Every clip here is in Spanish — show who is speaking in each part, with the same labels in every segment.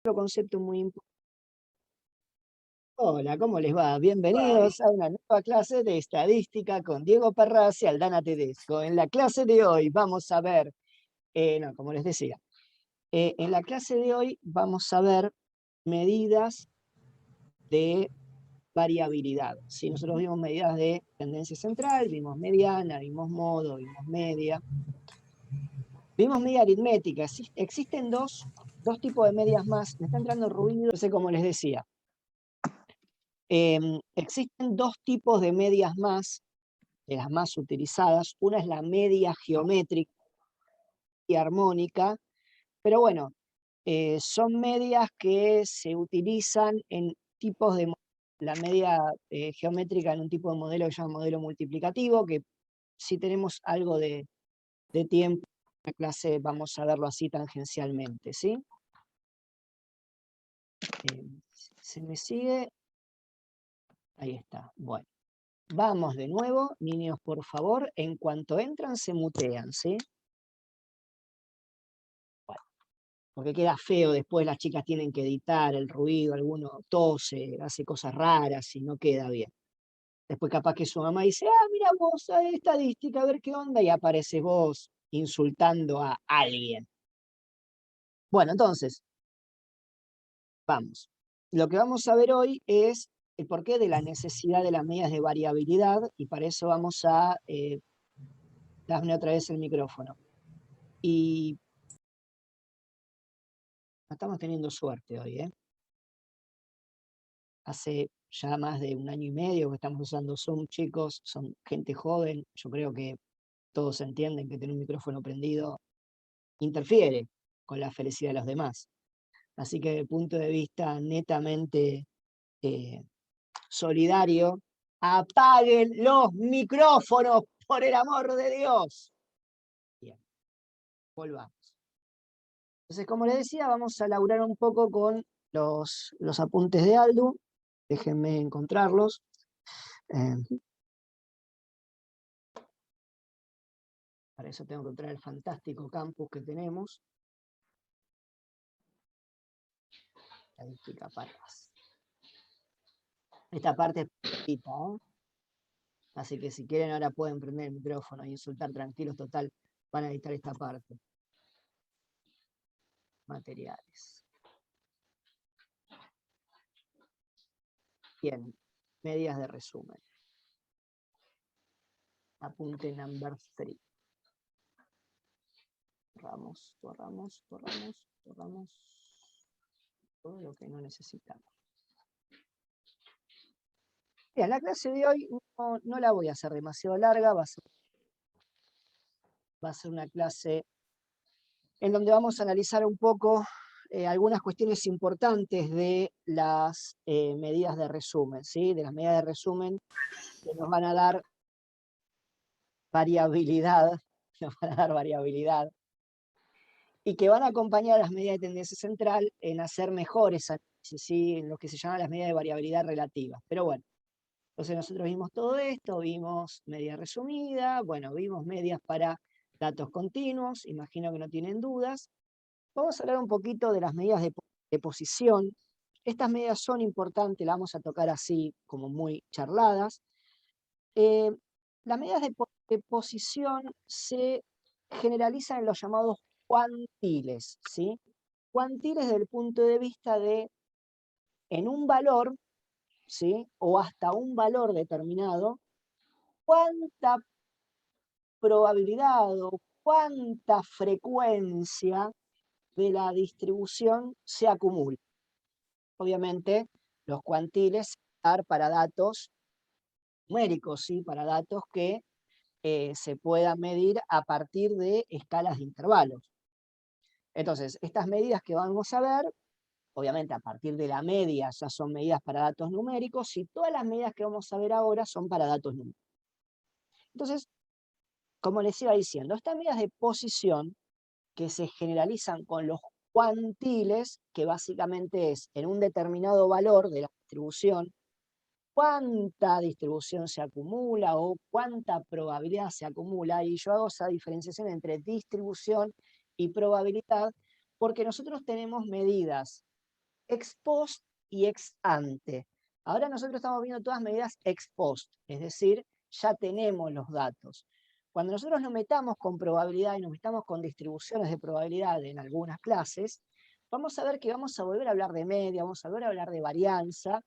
Speaker 1: Otro concepto muy importante. Hola, ¿cómo les va? Bienvenidos a una nueva clase de estadística con Diego Parras y Aldana Tedesco. En la clase de hoy vamos a ver, como les decía, en la clase de hoy vamos a ver medidas de variabilidad. Si nosotros vimos medidas de tendencia central, vimos mediana, vimos modo, vimos media, vimos media aritmética. Existen dos tipos de medias más. Me está entrando ruido, no sé cómo les decía. Existen dos tipos de medias más, de las más utilizadas. Una es la media geométrica y armónica, pero bueno, son medias que se utilizan en tipos de... La media geométrica en un tipo de modelo que se llama modelo multiplicativo, que si tenemos algo de tiempo en la clase vamos a verlo así tangencialmente, ¿sí? ¿Se me sigue? Ahí está, bueno. Vamos de nuevo, niños, por favor, en cuanto entran se mutean, ¿sí? Bueno, porque queda feo después, las chicas tienen que editar el ruido, alguno tose, hace cosas raras y no queda bien. Después capaz que su mamá dice, mira vos, estadística, a ver qué onda, y apareces vos insultando a alguien. Bueno, entonces, vamos. Lo que vamos a ver hoy es el porqué de la necesidad de las medidas de variabilidad, y para eso vamos a... dame otra vez el micrófono. Y estamos teniendo suerte hoy, ¿eh? Hace ya más de un año y medio que estamos usando Zoom, chicos, son gente joven, yo creo que todos entienden que tener un micrófono prendido interfiere con la felicidad de los demás. Así que desde el punto de vista netamente solidario, apaguen los micrófonos, por el amor de Dios. Bien, volvamos. Entonces, como les decía, vamos a laburar un poco con los apuntes de Aldu. Déjenme encontrarlos. Para eso tengo que entrar al fantástico campus que tenemos. Estadística Parras. Esta parte es poquita, ¿eh? Así que si quieren ahora pueden prender el micrófono e insultar tranquilos, total, van a editar esta parte. Materiales. Bien, medidas de resumen. Apunte number 3. Borramos todo lo que no necesitamos. Bien, la clase de hoy no la voy a hacer demasiado larga, va a ser una clase en donde vamos a analizar un poco algunas cuestiones importantes de las medidas de resumen, ¿sí? De las medidas de resumen que nos van a dar variabilidad, y que van a acompañar a las medidas de tendencia central en hacer mejores análisis, ¿sí? En lo que se llama las medidas de variabilidad relativa. Pero bueno, entonces nosotros vimos todo esto, vimos media resumida, bueno, vimos medias para datos continuos, imagino que no tienen dudas. Vamos a hablar un poquito de las medidas de posición. Estas medidas son importantes, las vamos a tocar así como muy charladas. Las medidas de posición se generalizan en los llamados cuantiles, ¿sí? Cuantiles desde el punto de vista de en un valor, ¿sí? O hasta un valor determinado, cuánta probabilidad o cuánta frecuencia de la distribución se acumula. Obviamente, los cuantiles dar para datos numéricos, ¿sí? Para datos que se puedan medir a partir de escalas de intervalos. Entonces, estas medidas que vamos a ver, obviamente a partir de la media ya son medidas para datos numéricos, y todas las medidas que vamos a ver ahora son para datos numéricos. Entonces, como les iba diciendo, estas medidas de posición que se generalizan con los cuantiles, que básicamente es en un determinado valor de la distribución, cuánta distribución se acumula o cuánta probabilidad se acumula, y yo hago esa diferenciación entre distribución y probabilidad, porque nosotros tenemos medidas ex post y ex ante. Ahora nosotros estamos viendo todas medidas ex post, es decir, ya tenemos los datos. Cuando nosotros nos metamos con probabilidad y nos metamos con distribuciones de probabilidad en algunas clases, vamos a ver que vamos a volver a hablar de media, vamos a volver a hablar de varianza,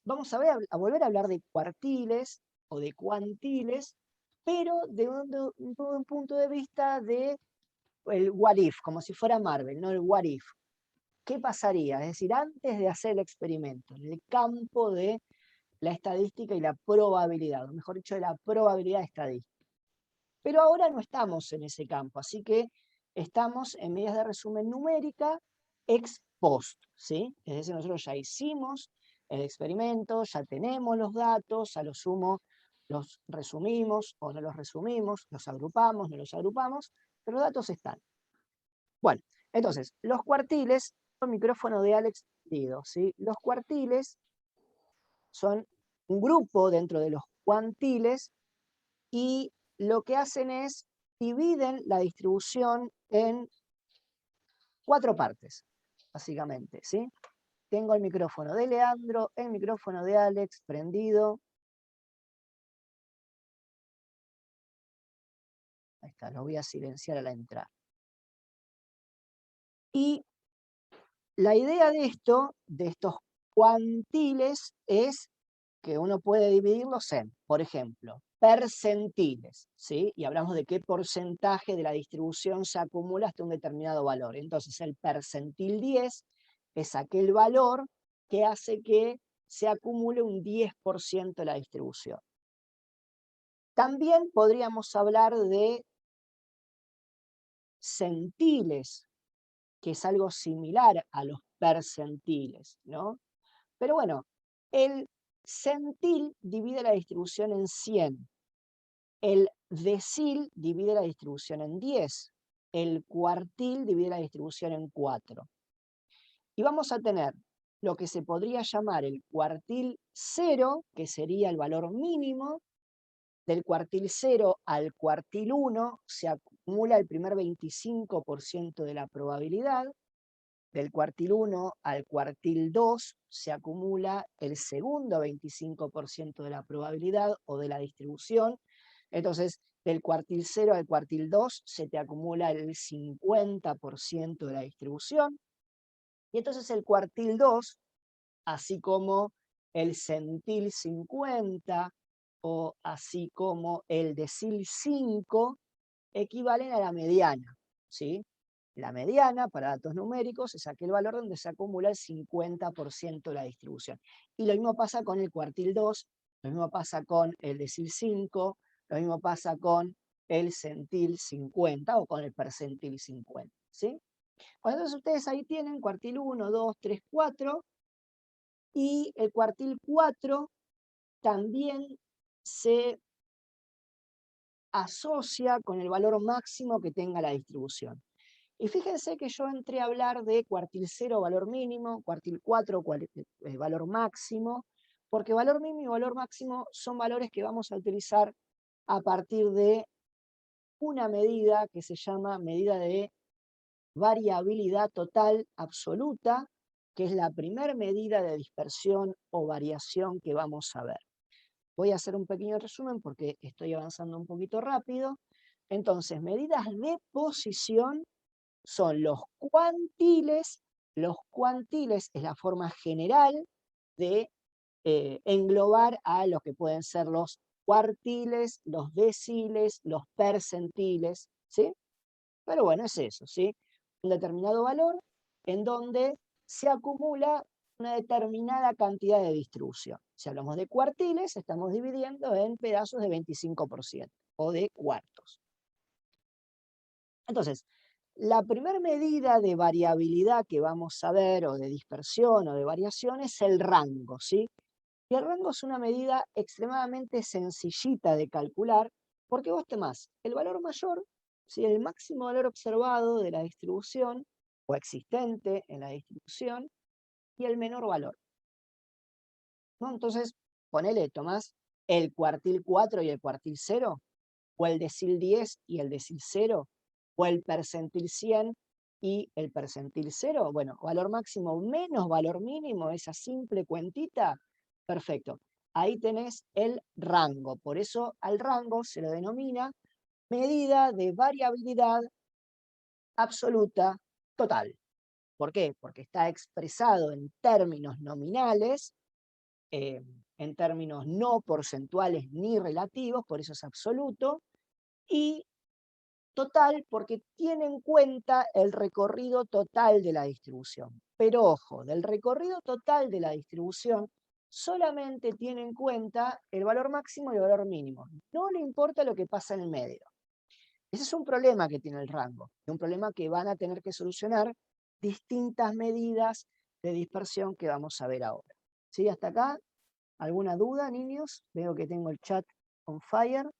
Speaker 1: vamos a volver a hablar de cuartiles o de cuantiles, pero de un punto de vista de el what if, como si fuera Marvel, no el what if. ¿Qué pasaría? Es decir, antes de hacer el experimento, en el campo de la estadística y la probabilidad, o mejor dicho, de la probabilidad estadística. Pero ahora no estamos en ese campo, así que estamos en medidas de resumen numérica ex post, ¿sí? Es decir, nosotros ya hicimos el experimento, ya tenemos los datos, a lo sumo los resumimos o no los resumimos, los agrupamos, no los agrupamos, pero los datos están. Bueno, entonces, los cuartiles, el micrófono de Alex prendido, ¿sí? Los cuartiles son un grupo dentro de los cuantiles y lo que hacen es dividen la distribución en 4 partes, básicamente, ¿sí? Tengo el micrófono de Leandro, el micrófono de Alex prendido. Ahí está, lo voy a silenciar a la entrada. Y la idea de estos cuantiles, es que uno puede dividirlos en, por ejemplo, percentiles, ¿sí? Y hablamos de qué porcentaje de la distribución se acumula hasta un determinado valor. Entonces, el percentil 10 es aquel valor que hace que se acumule un 10% de la distribución. También podríamos hablar de centiles, que es algo similar a los percentiles, ¿no? Pero bueno, el centil divide la distribución en 100, el decil divide la distribución en 10, el cuartil divide la distribución en 4. Y vamos a tener lo que se podría llamar el cuartil 0, que sería el valor mínimo. Del cuartil 0 al cuartil 1 se acumula el primer 25% de la probabilidad. Del cuartil 1 al cuartil 2 se acumula el segundo 25% de la probabilidad o de la distribución. Entonces, del cuartil 0 al cuartil 2 se te acumula el 50% de la distribución. Y entonces el cuartil 2, así como el centil 50 o así como el decil 5, equivalen a la mediana, ¿sí? La mediana, para datos numéricos, es aquel valor donde se acumula el 50% de la distribución. Y lo mismo pasa con el cuartil 2, lo mismo pasa con el decil 5, lo mismo pasa con el centil 50 o con el percentil 50, ¿sí? Bueno, entonces ustedes ahí tienen cuartil 1, 2, 3, 4, y el cuartil 4 también se asocia con el valor máximo que tenga la distribución. Y fíjense que yo entré a hablar de cuartil 0, valor mínimo, cuartil 4, valor máximo, porque valor mínimo y valor máximo son valores que vamos a utilizar a partir de una medida que se llama medida de variabilidad total absoluta, que es la primera medida de dispersión o variación que vamos a ver. Voy a hacer un pequeño resumen porque estoy avanzando un poquito rápido. Entonces, medidas de posición son los cuantiles. Los cuantiles es la forma general de englobar a los que pueden ser los cuartiles, los deciles, los percentiles, ¿sí? Pero bueno, es eso, ¿sí? Un determinado valor en donde se acumula una determinada cantidad de distribución. Si hablamos de cuartiles, estamos dividiendo en pedazos de 25% o de cuartos. Entonces, la primera medida de variabilidad que vamos a ver, o de dispersión o de variación, es el rango, ¿sí? Y el rango es una medida extremadamente sencillita de calcular, porque vos tomás el valor mayor, ¿sí? El máximo valor observado de la distribución, o existente en la distribución, y el menor valor, ¿no? Entonces, ponele, tomás el cuartil 4 y el cuartil 0, o el decil 10 y el decil 0, o el percentil 100 y el percentil 0, bueno, valor máximo menos valor mínimo, esa simple cuentita, perfecto. Ahí tenés el rango, por eso al rango se lo denomina medida de variabilidad absoluta total. ¿Por qué? Porque está expresado en términos nominales, en términos no porcentuales ni relativos, por eso es absoluto, y total porque tiene en cuenta el recorrido total de la distribución. Pero ojo, del recorrido total de la distribución solamente tiene en cuenta el valor máximo y el valor mínimo. No le importa lo que pasa en el medio. Ese es un problema que tiene el rango, un problema que van a tener que solucionar distintas medidas de dispersión que vamos a ver ahora. ¿Sí? Hasta acá, ¿alguna duda, niños? Veo que tengo el chat on fire.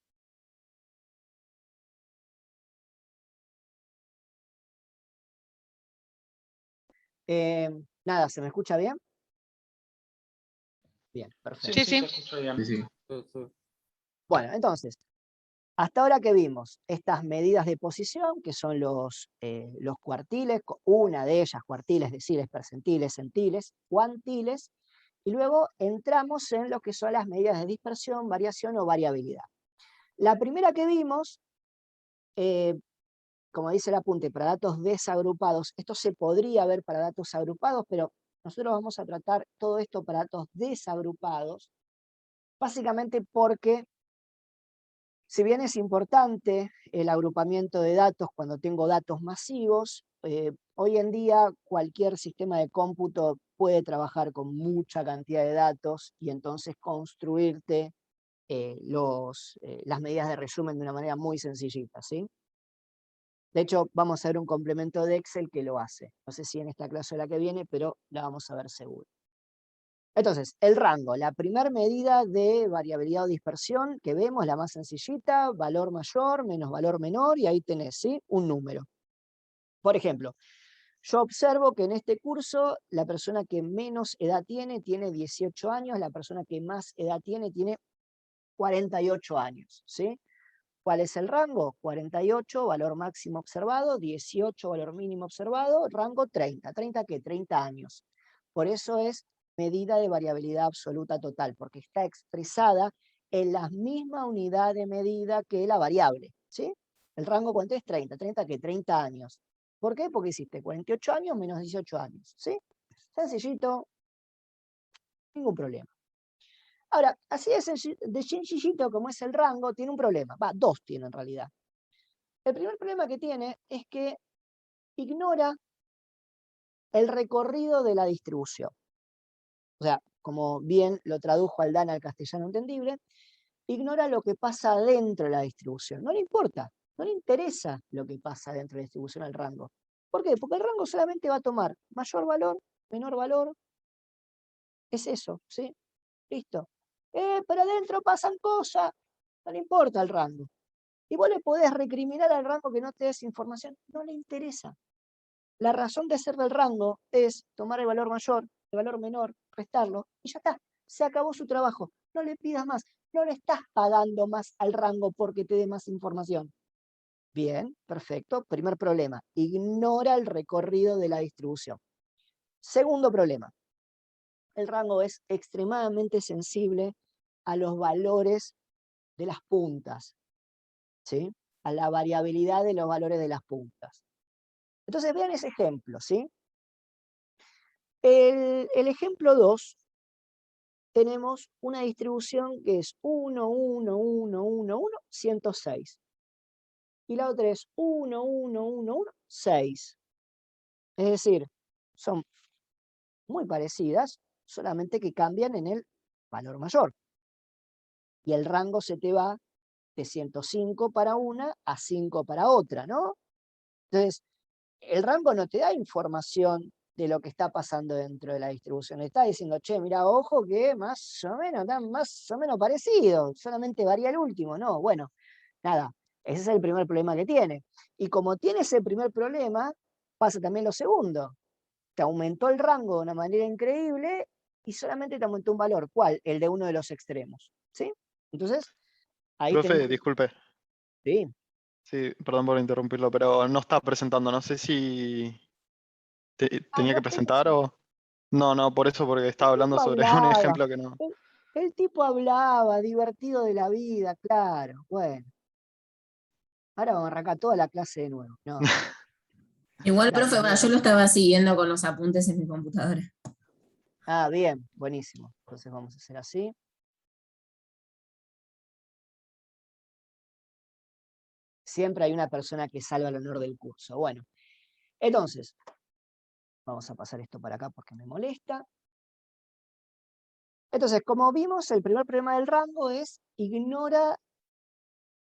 Speaker 1: Nada, ¿se me escucha bien? Bien, perfecto.
Speaker 2: Sí,
Speaker 3: Sí, se escucha bien.
Speaker 2: sí.
Speaker 1: Bueno, entonces, hasta ahora que vimos estas medidas de posición, que son los cuartiles, una de ellas cuartiles, deciles, percentiles, centiles, cuantiles, y luego entramos en lo que son las medidas de dispersión, variación o variabilidad. La primera que vimos, como dice el apunte, para datos desagrupados, esto se podría ver para datos agrupados, pero nosotros vamos a tratar todo esto para datos desagrupados, básicamente porque si bien es importante el agrupamiento de datos cuando tengo datos masivos, hoy en día cualquier sistema de cómputo puede trabajar con mucha cantidad de datos y entonces construirte las medidas de resumen de una manera muy sencillita, ¿sí? De hecho, vamos a ver un complemento de Excel que lo hace. No sé si en esta clase o la que viene, pero la vamos a ver seguro. Entonces, el rango, la primera medida de variabilidad o dispersión que vemos, la más sencillita, valor mayor menos valor menor, y ahí tenés, ¿sí? Un número. Por ejemplo, yo observo que en este curso la persona que menos edad tiene 18 años, la persona que más edad tiene 48 años, ¿sí? ¿Cuál es el rango? 48, valor máximo observado, 18, valor mínimo observado, rango 30. ¿30 qué? 30 años. Por eso es medida de variabilidad absoluta total, porque está expresada en la misma unidad de medida que la variable, ¿sí? El rango cuánto es 30. ¿30 qué? 30 años. ¿Por qué? Porque hiciste 48 años menos 18 años, ¿sí? Sencillito, ningún problema. Ahora, así de sencillito como es el rango, tiene un problema. Va, dos tiene en realidad. El primer problema que tiene es que ignora el recorrido de la distribución. O sea, como bien lo tradujo Aldana al castellano entendible, ignora lo que pasa dentro de la distribución. No le importa, no le interesa lo que pasa dentro de la distribución al rango. ¿Por qué? Porque el rango solamente va a tomar mayor valor, menor valor. Es eso, ¿sí? Listo. Pero adentro pasan cosas. No le importa el rango. Y vos le podés recriminar al rango que no te des información. No le interesa. La razón de ser del rango es tomar el valor mayor, el valor menor, restarlo, y ya está. Se acabó su trabajo. No le pidas más. No le estás pagando más al rango porque te dé más información. Bien, perfecto. Primer problema. Ignora el recorrido de la distribución. Segundo problema. El rango es extremadamente sensible a los valores de las puntas, ¿sí? A la variabilidad de los valores de las puntas. Entonces vean ese ejemplo, ¿sí? El ejemplo 2, tenemos una distribución que es 1, 1, 1, 1, 1, 106. Y la otra es 1, 1, 1, 1, 6. Es decir, son muy parecidas, solamente que cambian en el valor mayor. Y el rango se te va de 105 para una a 5 para otra, ¿no? Entonces, el rango no te da información de lo que está pasando dentro de la distribución. Está diciendo, che, mira, ojo que más o menos, están más o menos parecidos, solamente varía el último. No, bueno, nada, ese es el primer problema que tiene. Y como tiene ese primer problema, pasa también lo segundo. Te aumentó el rango de una manera increíble y solamente te aumentó un valor. ¿Cuál? El de uno de los extremos. ¿Sí? Entonces, ahí
Speaker 4: Profe,
Speaker 1: tenemos...
Speaker 4: disculpe.
Speaker 1: Sí.
Speaker 2: Sí, perdón por interrumpirlo, pero no está presentando. No sé si
Speaker 1: Ah,
Speaker 2: tenía
Speaker 1: no
Speaker 2: que
Speaker 1: estoy
Speaker 2: presentar
Speaker 1: presente.
Speaker 2: o... No, no, por eso, porque
Speaker 1: El
Speaker 2: estaba hablando
Speaker 1: tipo
Speaker 2: sobre un
Speaker 1: hablaba,
Speaker 2: ejemplo que no.
Speaker 1: el, el tipo hablaba, divertido de la vida, claro. Bueno, ahora vamos a arrancar toda la clase de nuevo. No,
Speaker 3: Igual,
Speaker 1: dale,
Speaker 3: profe,
Speaker 1: amiga.
Speaker 3: yo lo estaba siguiendo con los apuntes en mi computadora.
Speaker 1: Ah, bien, buenísimo. Entonces vamos a hacer así. Siempre hay una persona que salva el honor del curso. Bueno, entonces, vamos a pasar esto para acá porque me molesta. Entonces, como vimos, el primer problema del rango es ignora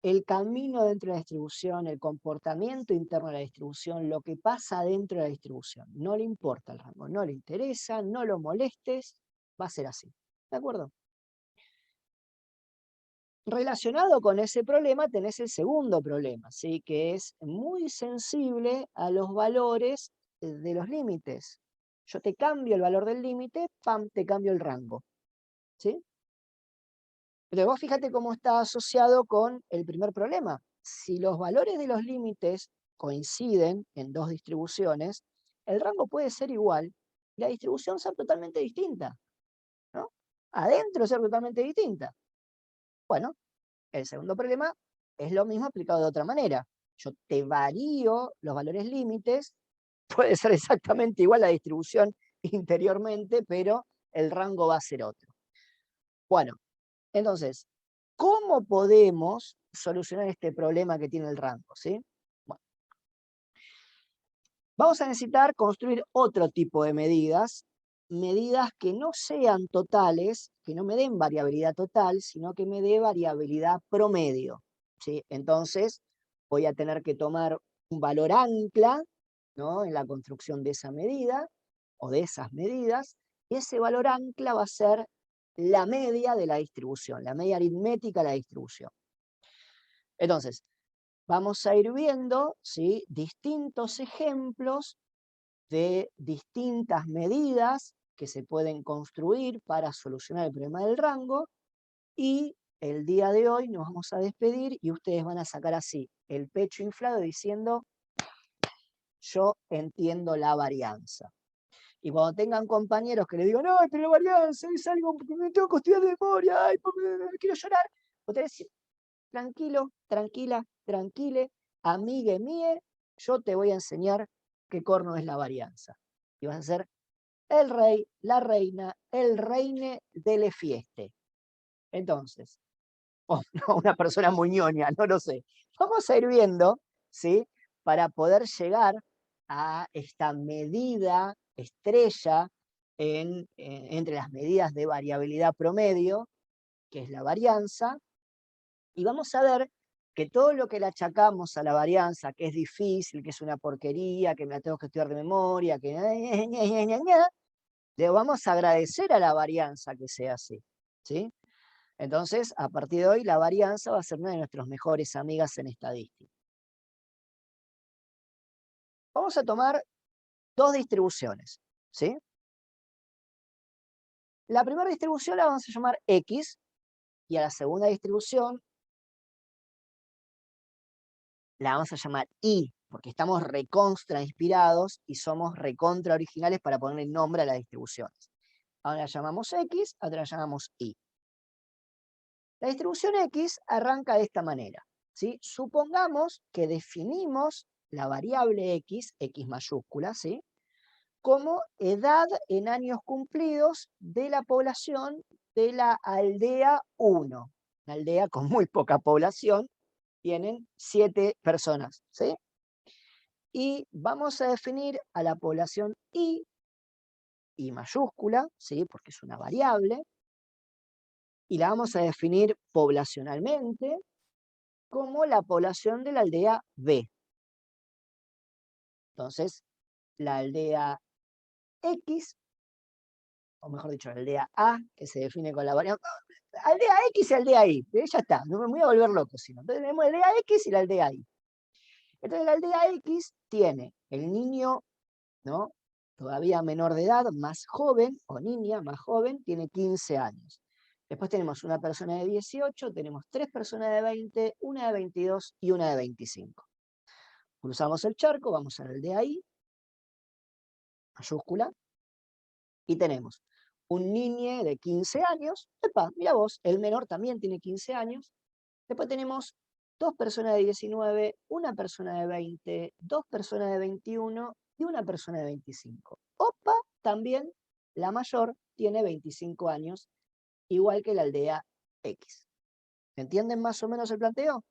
Speaker 1: el camino dentro de la distribución, el comportamiento interno de la distribución, lo que pasa dentro de la distribución. No le importa el rango, no le interesa, no lo molestes, va a ser así. ¿De acuerdo? Relacionado con ese problema tenés el segundo problema, ¿sí? Que es muy sensible a los valores de los límites. Yo te cambio el valor del límite, ¡pam!, te cambio el rango. ¿Sí? Pero vos fíjate cómo está asociado con el primer problema. Si los valores de los límites coinciden en dos distribuciones, el rango puede ser igual y la distribución ser totalmente distinta, ¿no? Adentro ser totalmente distinta. Bueno, el segundo problema es lo mismo aplicado de otra manera. Yo te varío los valores límites, puede ser exactamente igual la distribución interiormente, pero el rango va a ser otro. Bueno, entonces, ¿cómo podemos solucionar este problema que tiene el rango? ¿Sí? Bueno, vamos a necesitar construir otro tipo de medidas, medidas que no sean totales, que no me den variabilidad total, sino que me dé variabilidad promedio. ¿Sí? Entonces, voy a tener que tomar un valor ancla, ¿no?, en la construcción de esa medida o de esas medidas, y ese valor ancla va a ser la media de la distribución, la media aritmética de la distribución. Entonces, vamos a ir viendo, ¿sí?, distintos ejemplos de distintas medidas que se pueden construir para solucionar el problema del rango, y el día de hoy nos vamos a despedir y ustedes van a sacar así el pecho inflado diciendo: yo entiendo la varianza. Y cuando tengan compañeros que le digan: no, pero la varianza es algo que me tengo que estudiar de memoria, ay, me quiero llorar, ustedes decís: tranquilo, tranquila, tranquile, amigue mie, yo te voy a enseñar qué corno es la varianza. Y vas a ser el rey, la reina, el reine delle fieste. Entonces, o no, una persona muy ñoña, no lo sé. Vamos a ir viendo, ¿sí?, para poder llegar a esta medida estrella entre las medidas de variabilidad promedio, que es la varianza, y vamos a ver que todo lo que le achacamos a la varianza, que es difícil, que es una porquería, que me la tengo que estudiar de memoria, que le vamos a agradecer a la varianza que sea así, ¿sí? Entonces, a partir de hoy, la varianza va a ser una de nuestras mejores amigas en estadística. Vamos a tomar dos distribuciones, ¿sí? La primera distribución la vamos a llamar X, y a la segunda distribución la vamos a llamar Y, porque estamos recontra inspirados y somos recontra originales para ponerle nombre a las distribuciones. Ahora la llamamos X, otra la llamamos Y. La distribución X arranca de esta manera, ¿sí? Supongamos que definimos la variable X, X mayúscula, ¿sí?, como edad en años cumplidos de la población de la aldea 1. Una aldea con muy poca población, tienen 7 personas, ¿sí? Y vamos a definir a la población Y mayúscula, ¿sí?, porque es una variable, y la vamos a definir poblacionalmente como la población de la aldea B. Entonces, la aldea X, o mejor dicho, la aldea A, que se define con la variable, aldea X y aldea Y, ya está, no me voy a volver loco, sino. Entonces tenemos la aldea X y la aldea Y. Entonces la aldea X tiene el niño, ¿no?, todavía menor de edad, más joven, o niña más joven, tiene 15 años. Después tenemos una persona de 18, tenemos 3 personas de 20, una de 22 y una de 25. Cruzamos el charco, vamos al de ahí, mayúscula, y tenemos un niño de 15 años, epa, mira vos, el menor también tiene 15 años. Después tenemos 2 personas de 19, una persona de 20, 2 personas de 21 y una persona de 25. Opa, también la mayor tiene 25 años, igual que la aldea X. ¿Entienden más o menos el planteo?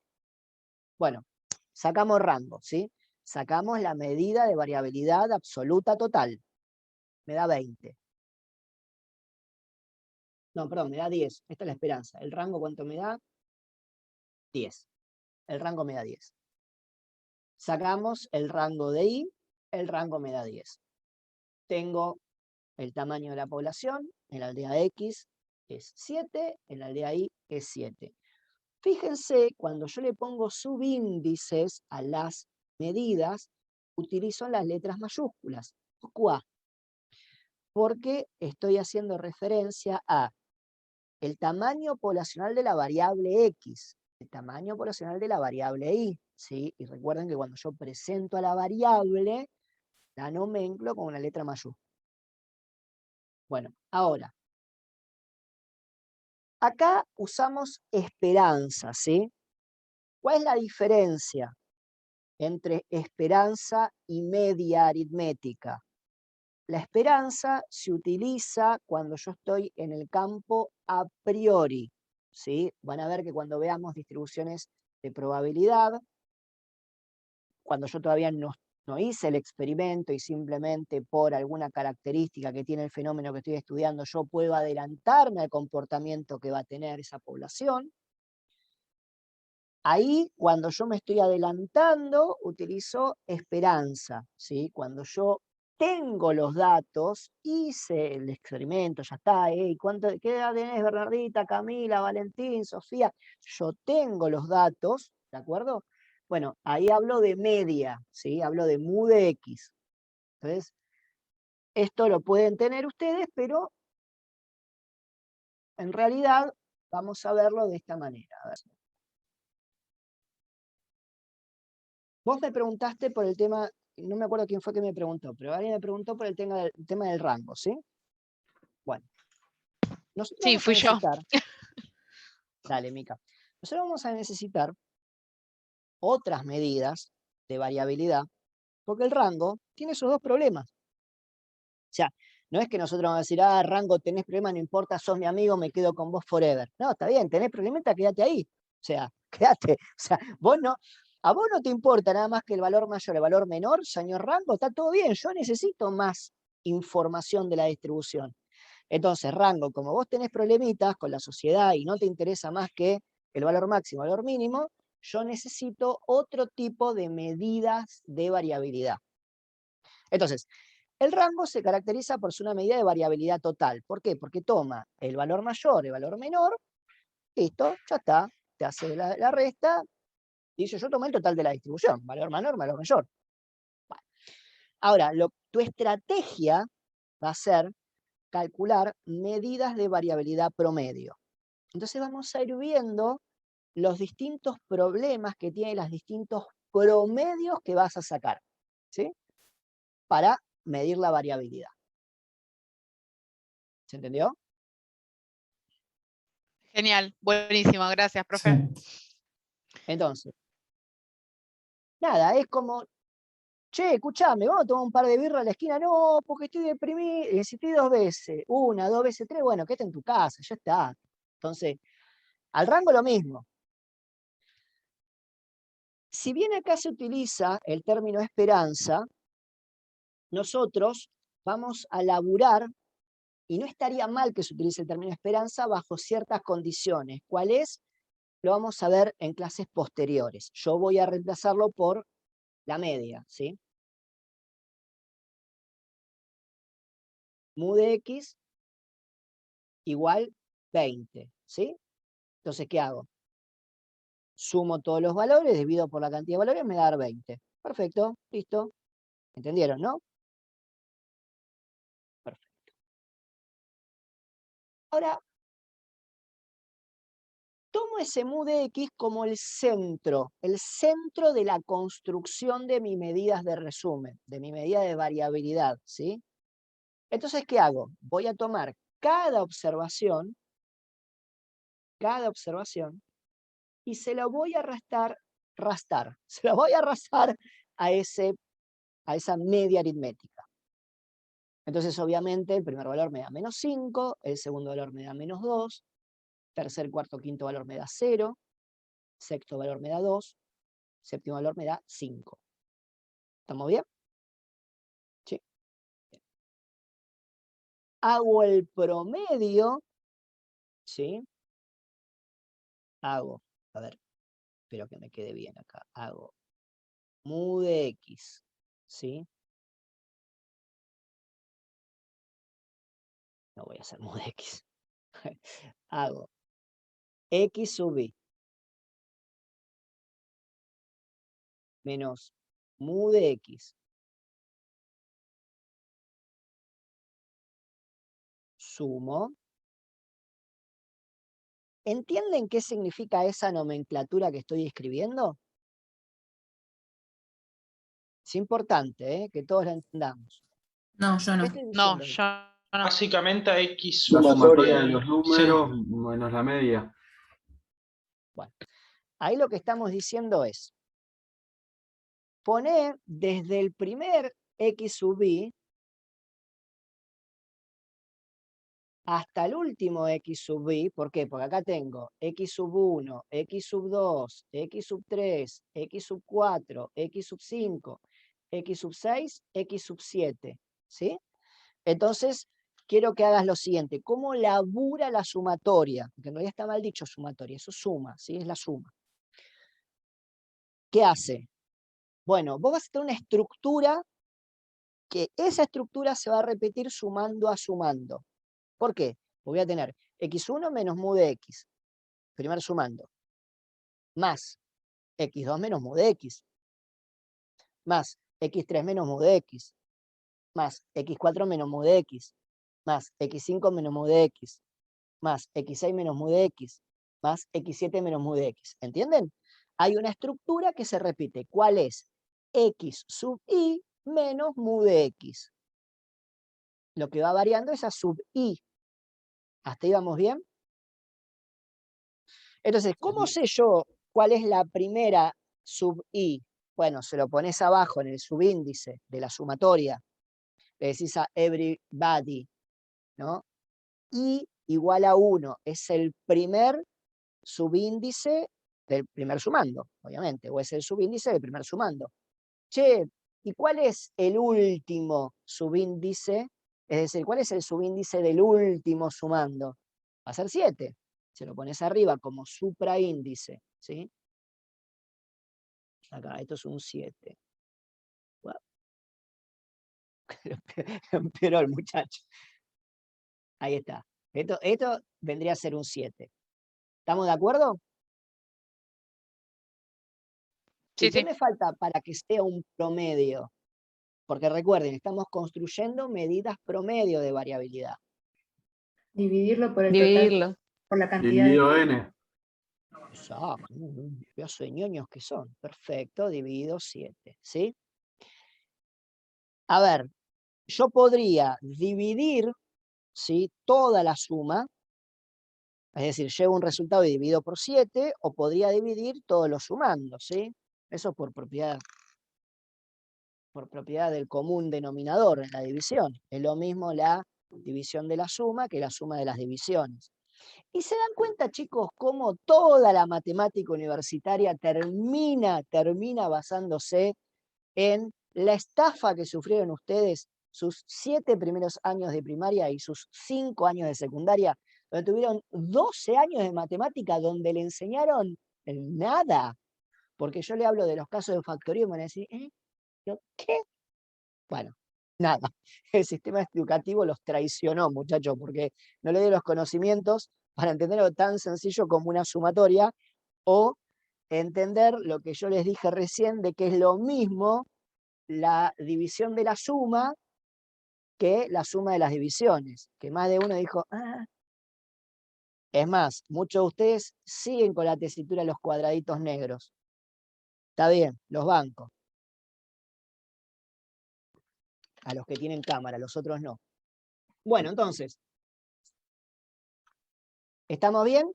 Speaker 1: Bueno, sacamos rango, ¿sí? Sacamos la medida de variabilidad absoluta total. Me da 20. No, perdón, me da 10. Esta es la esperanza. ¿El rango cuánto me da? 10. El rango me da 10. Sacamos el rango de I, el rango me da 10. Tengo el tamaño de la población, en la aldea X es 7, en la aldea Y es 7. Fíjense, cuando yo le pongo subíndices a las medidas, utilizo las letras mayúsculas, QA, porque estoy haciendo referencia a el tamaño poblacional de la variable X, el tamaño poblacional de la variable Y, ¿sí? Y recuerden que cuando yo presento a la variable, la nomenclo con una letra mayúscula. Bueno, ahora, acá usamos esperanza, ¿sí? ¿Cuál es la diferencia entre esperanza y media aritmética? La esperanza se utiliza cuando yo estoy en el campo a priori, ¿sí? Van a ver que cuando veamos distribuciones de probabilidad, cuando yo todavía no hice el experimento y simplemente por alguna característica que tiene el fenómeno que estoy estudiando, yo puedo adelantarme al comportamiento que va a tener esa población. Ahí, cuando yo me estoy adelantando, utilizo esperanza, ¿sí? Cuando yo tengo los datos, hice el experimento, ya está, ¿qué edad tenés, Bernardita, Camila, Valentín, Sofía? Yo tengo los datos, ¿de acuerdo? Bueno, ahí hablo de media, ¿sí? Hablo de mu de X. Entonces, esto lo pueden tener ustedes, pero en realidad vamos a verlo de esta manera. A ver. Vos me preguntaste por el tema, no me acuerdo quién fue que me preguntó, pero alguien me preguntó por el tema del rango, ¿sí? Bueno, nosotros
Speaker 4: Sí,
Speaker 1: vamos a
Speaker 4: fui yo.
Speaker 1: necesitar, dale, Mica, nosotros vamos a necesitar otras medidas de variabilidad, porque el rango tiene esos dos problemas. O sea, no es que nosotros vamos a decir, rango, tenés problemas, no importa, sos mi amigo, me quedo con vos forever. No, está bien, tenés problemas, quédate ahí. O sea, quédate. O sea, a vos no te importa nada más que el valor mayor, el valor menor, señor rango, está todo bien. Yo necesito más información de la distribución. Entonces, rango, como vos tenés problemitas con la sociedad y no te interesa más que el valor máximo, el valor mínimo, yo necesito otro tipo de medidas de variabilidad. Entonces, el rango se caracteriza por ser una medida de variabilidad total. ¿Por qué? Porque toma el valor mayor, el valor menor, listo, ya está, te hace la resta, y dice, yo tomé el total de la distribución, valor menor, valor mayor. Bueno. Ahora, tu estrategia va a ser calcular medidas de variabilidad promedio. Entonces vamos a ir viendo los distintos problemas que tienen los distintos promedios que vas a sacar, ¿sí? Para medir la variabilidad. ¿Se entendió?
Speaker 4: Genial, buenísimo, gracias, profe.
Speaker 5: Sí.
Speaker 1: Entonces, nada, es como, che, escuchame, vamos a tomar un par de birras a la esquina. No, porque estoy deprimido. Insistí 2 veces, 1, 2 veces, 3, bueno, quédate en tu casa, ya está. Entonces, al rango lo mismo. Si bien acá se utiliza el término esperanza, nosotros vamos a laburar, y no estaría mal que se utilice el término esperanza bajo ciertas condiciones. ¿Cuál es? Lo vamos a ver en clases posteriores. Yo voy a reemplazarlo por la media, ¿sí? Mu de X igual 20, ¿sí? Entonces, ¿qué hago? Sumo todos los valores, divido por la cantidad de valores, me va a dar 20. Perfecto, listo. ¿Entendieron, no? Perfecto. Ahora, tomo ese mu de x como el centro de la construcción de mis medidas de resumen, de mi medida de variabilidad, ¿sí? Entonces, ¿qué hago? Voy a tomar cada observación, y se lo voy a se lo voy a arrastrar a esa media aritmética. Entonces, obviamente, el primer valor me da -5, el segundo valor me da -2, tercer, cuarto, quinto valor me da 0, sexto valor me da 2, séptimo valor me da 5. ¿Estamos bien? Sí. Bien. Hago el promedio, ¿sí? A ver, espero que me quede bien acá. Hago mu de x, ¿sí? No voy a hacer mu de x. Hago x sub i menos mu de x sumo. ¿Entienden qué significa esa nomenclatura que estoy escribiendo? Es importante, que todos la entendamos.
Speaker 3: No, yo no.
Speaker 1: ¿Qué estoy
Speaker 4: No,
Speaker 1: diciendo?
Speaker 4: yo no.
Speaker 5: Básicamente a X
Speaker 6: La sumatoria de
Speaker 5: y
Speaker 6: los números
Speaker 5: sí.
Speaker 6: menos la media.
Speaker 1: Bueno, ahí lo que estamos diciendo es, poner desde el primer x sub i hasta el último x sub i. ¿Por qué? Porque acá tengo x sub 1, x sub 2, x sub 3, x sub 4, x sub 5, x sub 6, x sub 7, ¿sí? Entonces, quiero que hagas lo siguiente. ¿Cómo labura la sumatoria? Porque en realidad está mal dicho sumatoria, eso suma, ¿sí? Es la suma. ¿Qué hace? Bueno, vos vas a tener una estructura que esa estructura se va a repetir sumando a sumando. ¿Por qué? Voy a tener x1 menos mu de x, primer sumando, más x2 menos mu de x, más x3 menos mu de x, más x4 menos mu de x, más x5 menos mu de x, más x6 menos mu de x, más x7 menos mu de x. ¿Entienden? Hay una estructura que se repite. ¿Cuál es? X sub i menos mu de x. Lo que va variando es a sub i. ¿Hasta ahí vamos bien? Entonces, ¿cómo sé yo cuál es la primera sub i? Bueno, se lo pones abajo en el subíndice de la sumatoria. Le decís a everybody, ¿no? I igual a 1 es el primer subíndice del primer sumando, obviamente, o es el subíndice del primer sumando. Che, ¿y cuál es el último subíndice? Es decir, ¿cuál es el subíndice del último sumando? Va a ser 7. Se lo pones arriba como supraíndice, ¿sí? Acá, esto es un 7. Wow. Lo empeoró el muchacho. Ahí está. Esto vendría a ser un 7. ¿Estamos de acuerdo?
Speaker 4: Sí,
Speaker 1: ¿Y qué
Speaker 4: sí.
Speaker 1: me falta para que sea un promedio? Porque recuerden, estamos construyendo medidas promedio de variabilidad.
Speaker 7: Dividirlo por el
Speaker 4: Dividirlo.
Speaker 7: total, por la cantidad
Speaker 6: Dividido
Speaker 7: de...
Speaker 6: n.
Speaker 1: Exacto, pedazo de ñoños que son. Perfecto, dividido 7, ¿sí? A ver, yo podría dividir, ¿sí?, toda la suma, es decir, llevo un resultado y divido por 7, o podría dividir todos los sumandos, ¿sí? Eso por propiedad del común denominador en la división. Es lo mismo la división de la suma que la suma de las divisiones. Y se dan cuenta, chicos, cómo toda la matemática universitaria termina basándose en la estafa que sufrieron ustedes sus 7 primeros años de primaria y sus 5 años de secundaria, donde tuvieron 12 años de matemática donde le enseñaron nada. Porque yo le hablo de los casos de factoría y me van a decir, ¿qué? Bueno, nada. El sistema educativo los traicionó, muchachos, porque no le dio los conocimientos para entender algo tan sencillo como una sumatoria o entender lo que yo les dije recién de que es lo mismo la división de la suma que la suma de las divisiones. Que más de uno dijo, Es más, muchos de ustedes siguen con la tesitura de los cuadraditos negros. Está bien, los bancos. A los que tienen cámara, los otros no. Bueno, entonces, ¿estamos bien?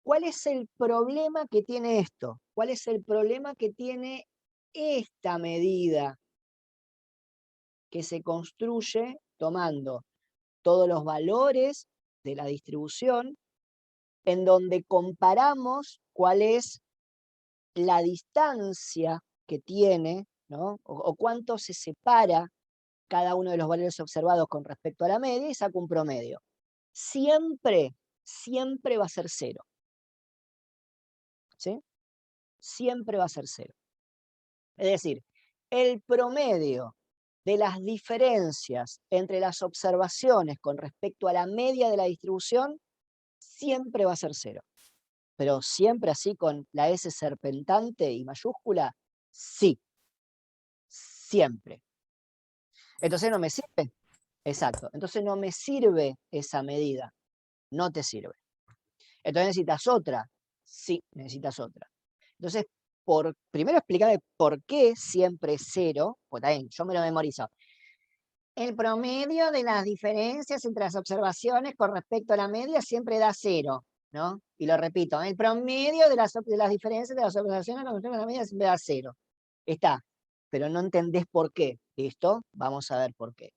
Speaker 1: ¿Cuál es el problema que tiene esto? ¿Cuál es el problema que tiene esta medida que se construye tomando todos los valores de la distribución, en donde comparamos cuál es la distancia que tiene, ¿no? o cuánto se separa cada uno de los valores observados con respecto a la media y saco un promedio? Siempre va a ser 0. ¿Sí? Siempre va a ser 0. Es decir, el promedio de las diferencias entre las observaciones con respecto a la media de la distribución siempre va a ser 0. Pero siempre así con la S serpentante y mayúscula, sí. Siempre. Entonces no me sirve. Exacto. Entonces no me sirve esa medida. No te sirve. Entonces necesitas otra. Sí, necesitas otra. Entonces, primero explícame por qué siempre es 0. Pues también, yo me lo memorizo. El promedio de las diferencias entre las observaciones con respecto a la media siempre da 0, ¿no? Y lo repito, el promedio de las diferencias de las observaciones con respecto a la media siempre da 0. Está, pero no entendés por qué. ¿Listo? Vamos a ver por qué.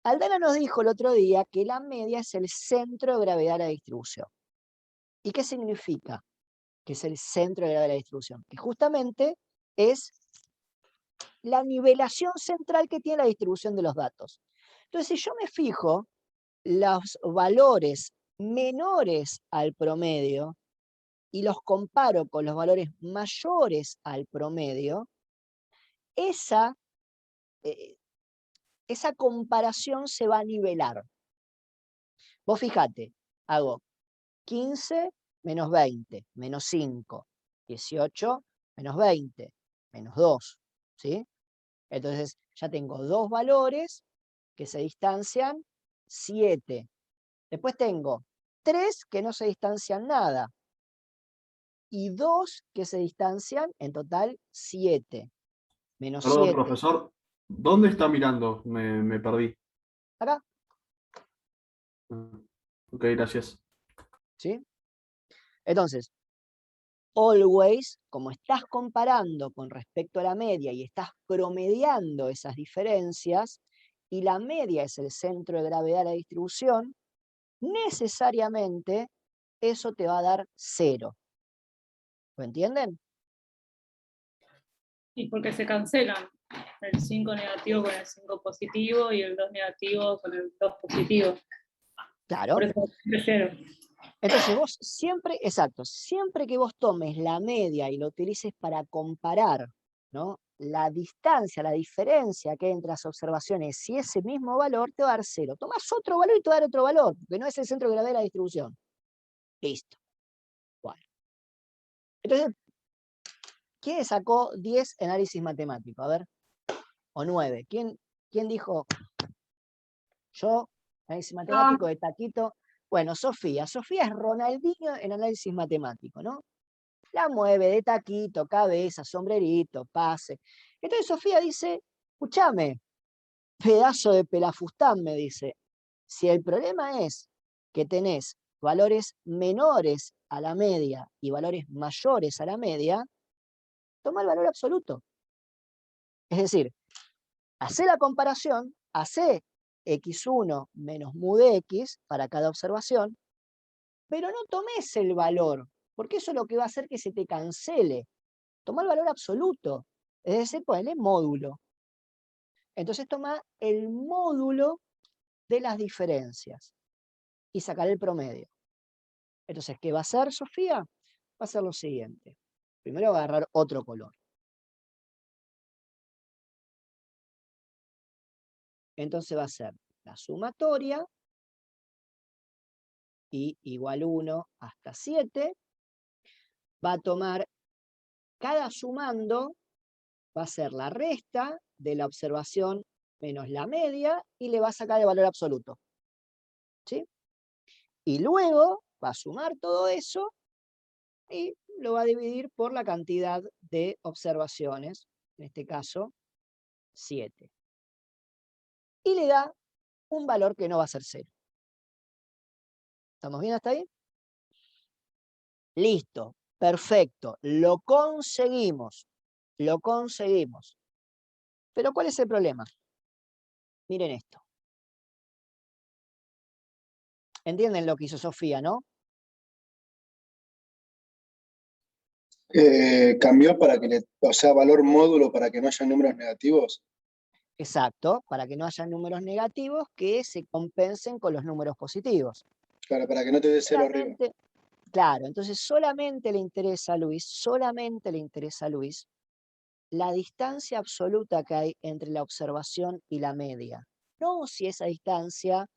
Speaker 1: Aldana nos dijo el otro día que la media es el centro de gravedad de la distribución. ¿Y qué significa que es el centro de gravedad de la distribución? Que justamente es la nivelación central que tiene la distribución de los datos. Entonces, si yo me fijo los valores menores al promedio y los comparo con los valores mayores al promedio, esa comparación se va a nivelar. Vos fijate, hago 15 menos 20, menos 5, 18 menos 20, menos 2, ¿sí? Entonces ya tengo dos valores que se distancian 7. Después tengo 3 que no se distancian nada y 2 que se distancian, en total 7. Menos
Speaker 5: Perdón,
Speaker 1: 7.
Speaker 5: profesor. ¿Dónde está mirando? Me perdí.
Speaker 1: Acá,
Speaker 5: Ah, ok, gracias.
Speaker 1: ¿sí? Entonces, always, como estás comparando con respecto a la media y estás promediando esas diferencias, y la media es el centro de gravedad de la distribución, necesariamente eso te va a dar 0. ¿Lo entienden?
Speaker 6: Y porque se cancelan el 5 negativo con el 5 positivo y el 2 negativo con el 2 positivo.
Speaker 1: Claro.
Speaker 6: Por eso es 0.
Speaker 1: Entonces vos siempre, exacto, siempre que vos tomes la media y lo utilices para comparar, ¿no?, la distancia, la diferencia que hay entre las observaciones, si ese mismo valor te va a dar 0. Tomás otro valor y te va a dar otro valor, porque no es el centro de gravedad de la distribución. Listo. Bueno. Entonces, ¿quién sacó 10 en análisis matemático? A ver. O 9. ¿Quién dijo? Yo, análisis matemático de taquito. Bueno, Sofía. Sofía es Ronaldinho en análisis matemático, ¿no? La mueve de taquito, cabeza, sombrerito, pase. Entonces Sofía dice, escúchame, pedazo de pelafustán, me dice, si el problema es que tenés valores menores a la media y valores mayores a la media, toma el valor absoluto. Es decir, hace la comparación, hace x1 menos mu de x para cada observación, pero no tomes el valor, porque eso es lo que va a hacer que se te cancele. Toma el valor absoluto, es decir, ponele módulo. Entonces toma el módulo de las diferencias y sacar el promedio. Entonces, ¿qué va a hacer Sofía? Va a hacer lo siguiente. Primero va a agarrar otro color. Entonces va a ser la sumatoria y igual 1 hasta 7. Va a tomar cada sumando, va a ser la resta de la observación menos la media y le va a sacar el valor absoluto. ¿Sí? Y luego va a sumar todo eso y lo va a dividir por la cantidad de observaciones, en este caso 7. Y le da un valor que no va a ser 0. ¿Estamos bien hasta ahí? Listo, perfecto, lo conseguimos, lo conseguimos. Pero ¿cuál es el problema? Miren esto. ¿Entienden lo que hizo Sofía, no?
Speaker 8: Cambió para que o sea, valor módulo para que no haya números negativos.
Speaker 1: Exacto, para que no haya números negativos que se compensen con los números positivos.
Speaker 8: Claro, para que no te dé 0 arriba.
Speaker 1: Solamente, claro, entonces solamente le interesa a Luis la distancia absoluta que hay entre la observación y la media. No si esa distancia,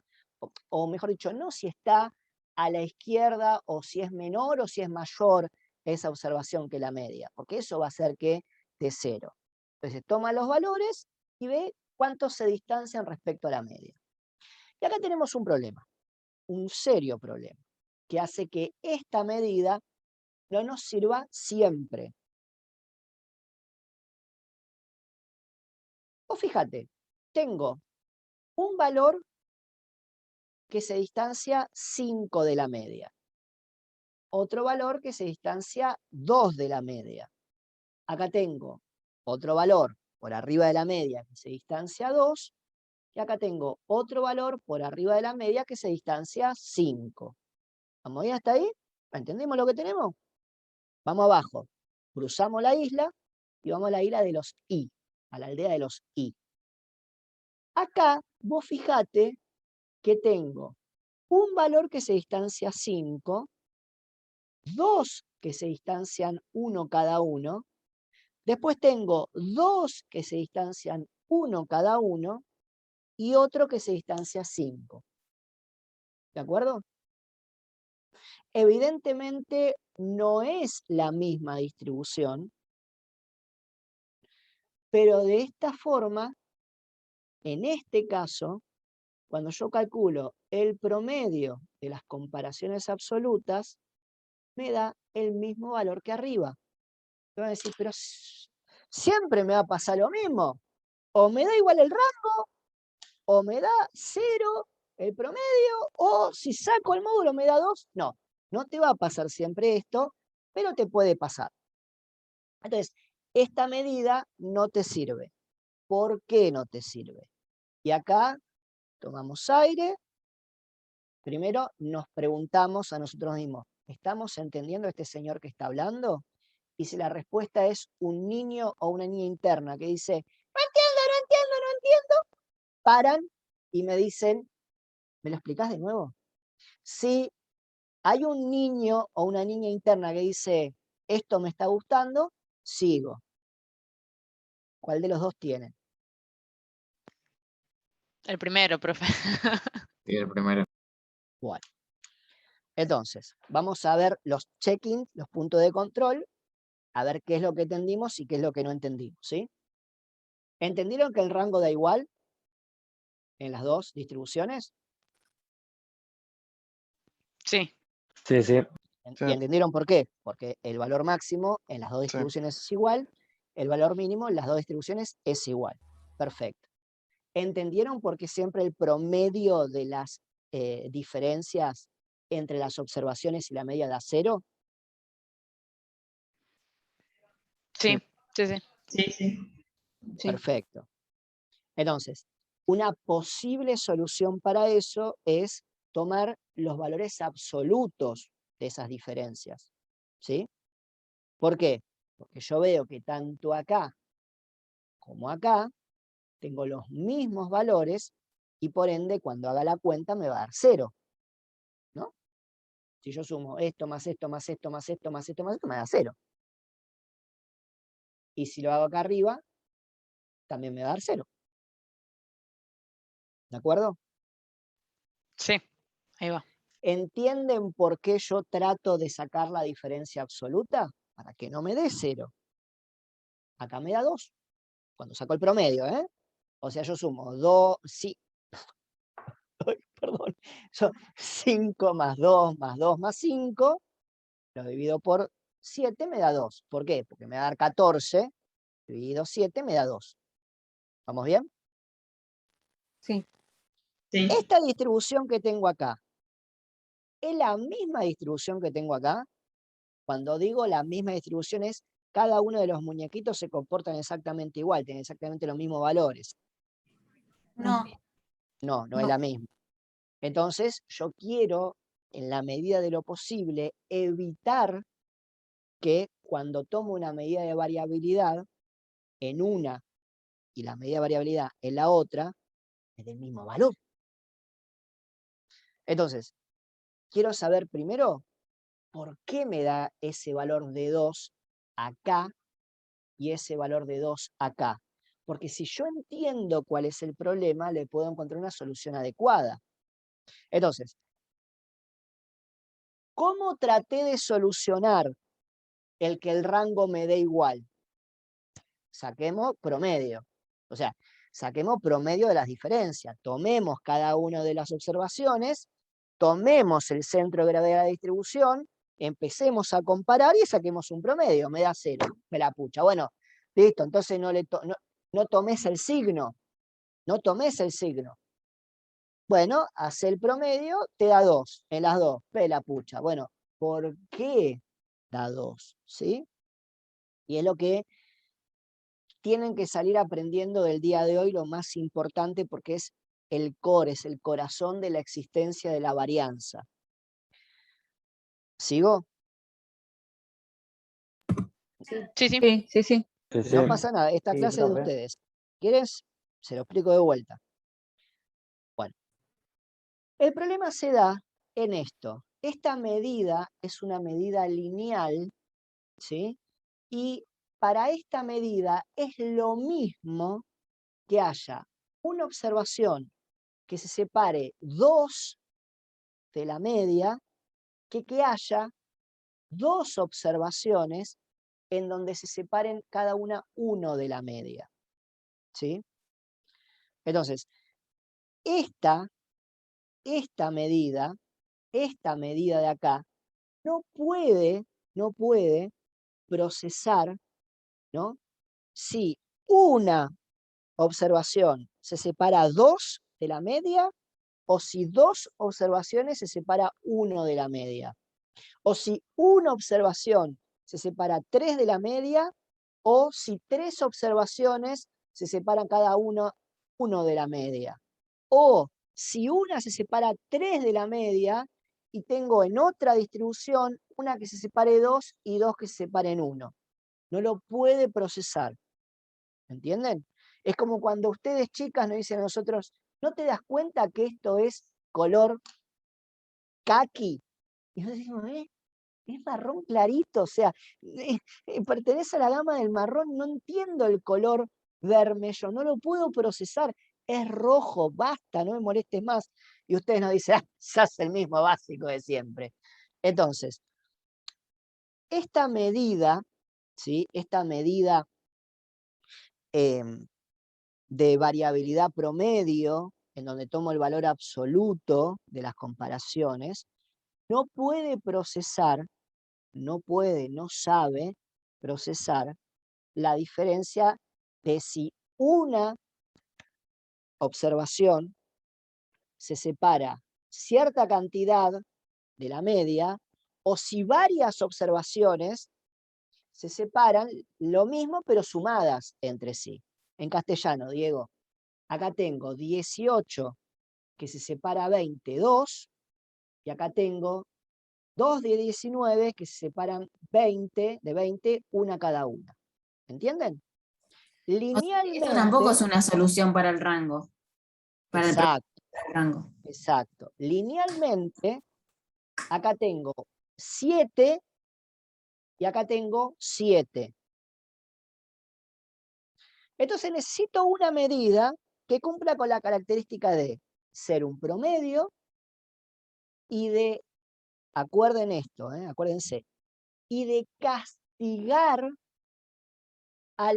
Speaker 1: o mejor dicho, no si está a la izquierda o si es menor o si es mayor esa observación que la media, porque eso va a hacer que dé 0. Entonces toma los valores y ve cuántos se distancian respecto a la media. Y acá tenemos un problema, un serio problema, que hace que esta medida no nos sirva siempre. O fíjate, tengo un valor que se distancia 5 de la media, otro valor que se distancia 2 de la media. Acá tengo otro valor por arriba de la media que se distancia 2, y acá tengo otro valor por arriba de la media que se distancia 5. ¿Vamos bien hasta ahí? ¿Entendemos lo que tenemos? Vamos abajo, cruzamos la isla y vamos a la isla de los I, a la aldea de los I. Acá, vos fijate que tengo un valor que se distancia 5, 2 que se distancian 1 cada uno, después tengo 2 que se distancian 1 cada uno y otro que se distancia 5. ¿De acuerdo? Evidentemente no es la misma distribución, pero de esta forma, en este caso, cuando yo calculo el promedio de las comparaciones absolutas, me da el mismo valor que arriba. Me van a decir, pero siempre me va a pasar lo mismo. O me da igual el rango, o me da 0 el promedio, o si saco el módulo me da 2. No, no te va a pasar siempre esto, pero te puede pasar. Entonces, esta medida no te sirve. ¿Por qué no te sirve? Y acá tomamos aire. Primero nos preguntamos a nosotros mismos, ¿estamos entendiendo a este señor que está hablando? Y si la respuesta es un niño o una niña interna que dice, no entiendo, no entiendo, no entiendo, paran y me dicen, ¿me lo explicás de nuevo? Si hay un niño o una niña interna que dice, esto me está gustando, sigo. ¿Cuál de los dos tienen?
Speaker 4: El primero, profe.
Speaker 9: Sí, el primero.
Speaker 1: Bueno. Entonces, vamos a ver los check-ins, los puntos de control, a ver qué es lo que entendimos y qué es lo que no entendimos, ¿sí? ¿Entendieron que el rango da igual en las dos distribuciones?
Speaker 4: Sí.
Speaker 9: Sí, sí.
Speaker 1: ¿Y entendieron por qué? Porque el valor máximo en las dos distribuciones es igual, el valor mínimo en las dos distribuciones es igual. Perfecto. ¿Entendieron por qué siempre el promedio de las diferencias entre las observaciones y la media da 0?
Speaker 4: Sí, sí, sí.
Speaker 6: Sí, sí.
Speaker 4: Sí.
Speaker 1: Perfecto. Entonces, una posible solución para eso es tomar los valores absolutos de esas diferencias. ¿Sí? ¿Por qué? Porque yo veo que tanto acá como acá tengo los mismos valores y por ende cuando haga la cuenta me va a dar 0. ¿No? Si yo sumo esto más esto más esto más esto más esto más esto, me da 0. Y si lo hago acá arriba, también me va a dar 0. ¿De acuerdo?
Speaker 4: Sí, ahí va.
Speaker 1: ¿Entienden por qué yo trato de sacar la diferencia absoluta? Para que no me dé 0. Acá me da 2. Cuando saco el promedio, ¿eh? O sea, yo sumo 2, sí. Ay, perdón. Son 5 más 2 más 2 más 5, lo divido por 7, me da 2. ¿Por qué? Porque me va a dar 14, dividido 7 me da 2. ¿Vamos bien?
Speaker 7: Sí.
Speaker 6: Sí.
Speaker 1: Esta distribución que tengo acá, ¿es la misma distribución que tengo acá? Cuando digo la misma distribución es cada uno de los muñequitos se comportan exactamente igual, tienen exactamente los mismos valores.
Speaker 7: No.
Speaker 1: No, no es
Speaker 7: No.
Speaker 1: la misma. Entonces, yo quiero, en la medida de lo posible, evitar que cuando tomo una medida de variabilidad en una y la medida de variabilidad en la otra, es del mismo valor. Entonces, quiero saber primero por qué me da ese valor de 2 acá y ese valor de 2 acá. Porque si yo entiendo cuál es el problema, le puedo encontrar una solución adecuada. Entonces, ¿cómo traté de solucionar el que el rango me dé igual? Saquemos promedio. O sea, saquemos promedio de las diferencias. Tomemos cada una de las observaciones, tomemos el centro de gravedad de la distribución, empecemos a comparar y saquemos un promedio. Me da 0, me la pucha. Bueno, listo, entonces no tomes el signo. No tomes el signo. Bueno, hace el promedio, te da 2, en las dos, me la pucha. Bueno, ¿por qué da 2? ¿Sí? Y es lo que tienen que salir aprendiendo del día de hoy, lo más importante, porque es el core, es el corazón de la existencia de la varianza. ¿Sigo?
Speaker 4: Sí, sí.
Speaker 7: Sí, sí, sí.
Speaker 9: Sí, sí.
Speaker 1: No pasa nada, esta
Speaker 9: Sí,
Speaker 1: clase es de
Speaker 9: profe.
Speaker 1: ustedes. ¿Quieres? Se lo explico de vuelta. Bueno, el problema se da en esto. Esta medida es una medida lineal, ¿sí? Y para esta medida es lo mismo que haya una observación que se separe 2 de la media que haya 2 observaciones en donde se separen cada una 1 de la media. ¿Sí? Entonces, esta medida de acá, no puede procesar, ¿no? Si una observación se separa 2 de la media o si 2 observaciones se separa 1 de la media. O si una observación se separa 3 de la media, o si 3 observaciones se separan cada uno de la media. O si una se separa 3 de la media y tengo en otra distribución una que se separe 2 y 2 que se separen 1. No lo puede procesar. ¿Entienden? Es como cuando ustedes chicas nos dicen a nosotros, ¿no te das cuenta que esto es color caqui? Y nosotros decimos, es marrón clarito, o sea, pertenece a la gama del marrón, no entiendo el color vermelho, no lo puedo procesar, es rojo, basta, no me molestes más. Y ustedes nos dicen, se hace el mismo básico de siempre. Entonces, esta medida, ¿sí? Esta medida de variabilidad promedio, en donde tomo el valor absoluto de las comparaciones, no puede procesar, no sabe procesar la diferencia de si una observación se separa cierta cantidad de la media o si varias observaciones se separan lo mismo pero sumadas entre sí. En castellano, Diego, acá tengo 18 que se separa 20, 2, y acá tengo 2 de 19 que se separan 20, de 20, una cada una. ¿Entienden? Linealmente.
Speaker 3: Esto tampoco es una solución para el rango. Para
Speaker 1: Exacto,
Speaker 3: el rango.
Speaker 1: exacto. Linealmente, acá tengo 7 y acá tengo 7. Entonces necesito una medida que cumpla con la característica de ser un promedio y de, acuerden esto, acuérdense, y de castigar a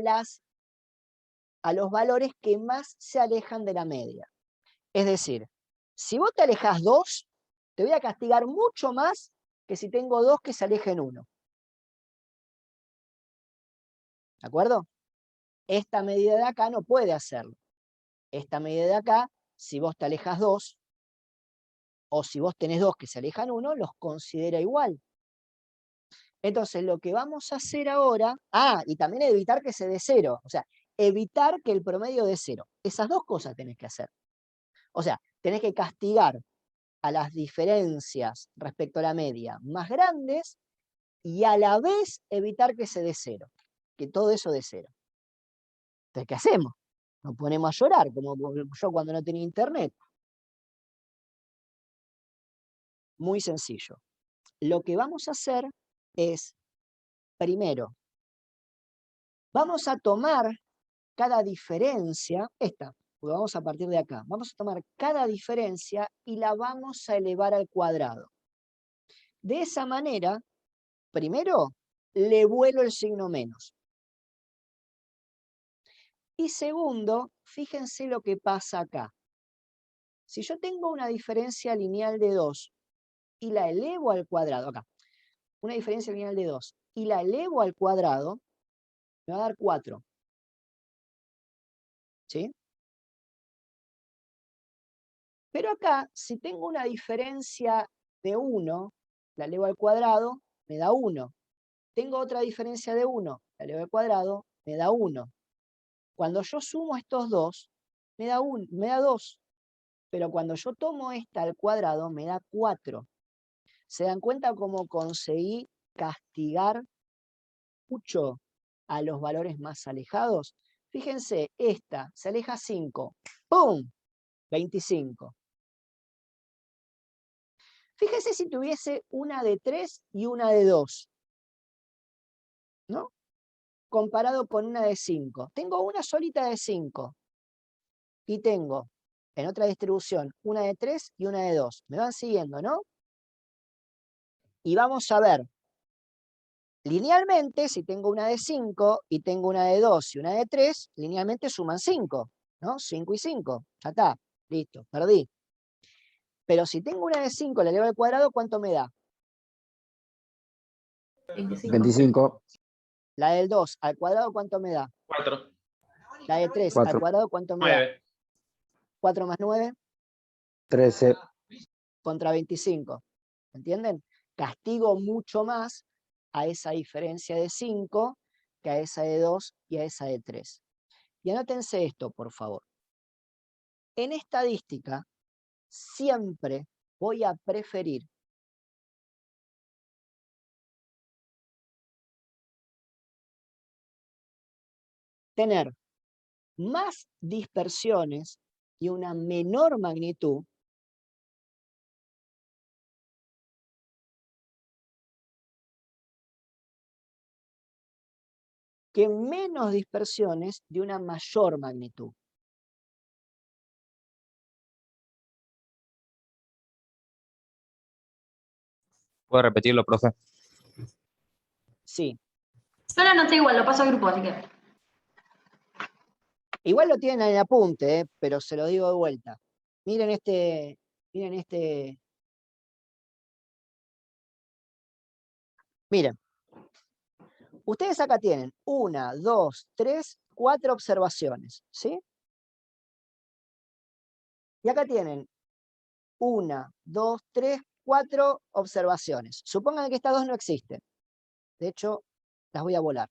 Speaker 1: los valores que más se alejan de la media. Es decir, Si vos te alejas 2, te voy a castigar mucho más que si tengo 2 que se alejen 1. ¿De acuerdo? Esta medida de acá no puede hacerlo. Esta medida de acá, si vos te alejas 2, o si vos tenés 2 que se alejan 1, los considera igual. Entonces, lo que vamos a hacer ahora... y también evitar que se dé 0. O sea, evitar que el promedio dé 0. Esas dos cosas tenés que hacer. O sea, tenés que castigar a las diferencias respecto a la media más grandes y a la vez evitar que se dé 0. Que todo eso dé 0. Entonces, ¿qué hacemos? Nos ponemos a llorar, como yo cuando no tenía internet. Muy sencillo. Lo que vamos a hacer es, primero, vamos a tomar cada diferencia, esta, porque vamos a partir de acá, vamos a tomar cada diferencia y la vamos a elevar al cuadrado. De esa manera, primero, le vuelo el signo menos. Y segundo, fíjense lo que pasa acá. Si yo tengo una diferencia lineal de 2 y la elevo al cuadrado, acá, una diferencia lineal de 2 y la elevo al cuadrado, me va a dar 4. ¿Sí? Pero acá, si tengo una diferencia de 1, la elevo al cuadrado, me da 1. Tengo otra diferencia de 1, la elevo al cuadrado, me da 1. Cuando yo sumo estos dos, me da 2. Pero cuando yo tomo esta al cuadrado, me da 4. ¿Se dan cuenta cómo conseguí castigar mucho a los valores más alejados? Fíjense, esta se aleja 5. ¡Pum! 25. Fíjense si tuviese una de 3 y una de 2. ¿No? Comparado con una de 5. Tengo una solita de 5. Y tengo, en otra distribución, una de 3 y una de 2. ¿Me van siguiendo, no? Y vamos a ver, linealmente, si tengo una de 5 y tengo una de 2 y una de 3, linealmente suman 5, ¿no? 5 y 5, ya está, listo, perdí. Pero si tengo una de 5, la elevo al cuadrado, ¿cuánto me da?
Speaker 9: 25.
Speaker 1: La del 2 al cuadrado, ¿cuánto me da?
Speaker 5: 4.
Speaker 1: La de 3
Speaker 9: 4.
Speaker 1: al cuadrado, ¿cuánto me da?
Speaker 5: 9.
Speaker 1: 4 más 9,
Speaker 9: 13.
Speaker 1: contra 25. ¿Entienden? Castigo mucho más a esa diferencia de 5 que a esa de 2 y a esa de 3. Y anótense esto, por favor. En estadística, siempre voy a preferir tener más dispersiones y una menor magnitud que menos dispersiones de una mayor magnitud.
Speaker 9: ¿Puedo repetirlo, profe?
Speaker 1: Sí.
Speaker 10: Yo lo anoté igual, lo paso al grupo, así que.
Speaker 1: Igual lo tienen en el apunte, pero se lo digo de vuelta. Miren este. Miren. Ustedes acá tienen 1, 2, 3, 4 observaciones, ¿sí? Y acá tienen 1, 2, 3, 4 observaciones. Supongan que estas dos no existen. De hecho, las voy a volar.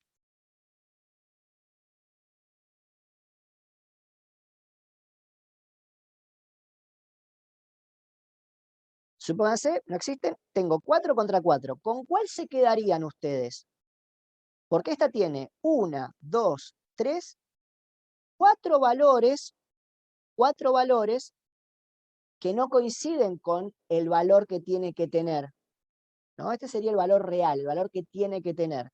Speaker 1: Supónganse, no existen, tengo 4 contra 4. ¿Con cuál se quedarían ustedes? Porque esta tiene 1, 2, 3, 4 valores que no coinciden con el valor que tiene que tener. ¿No? Este sería el valor real, el valor que tiene que tener.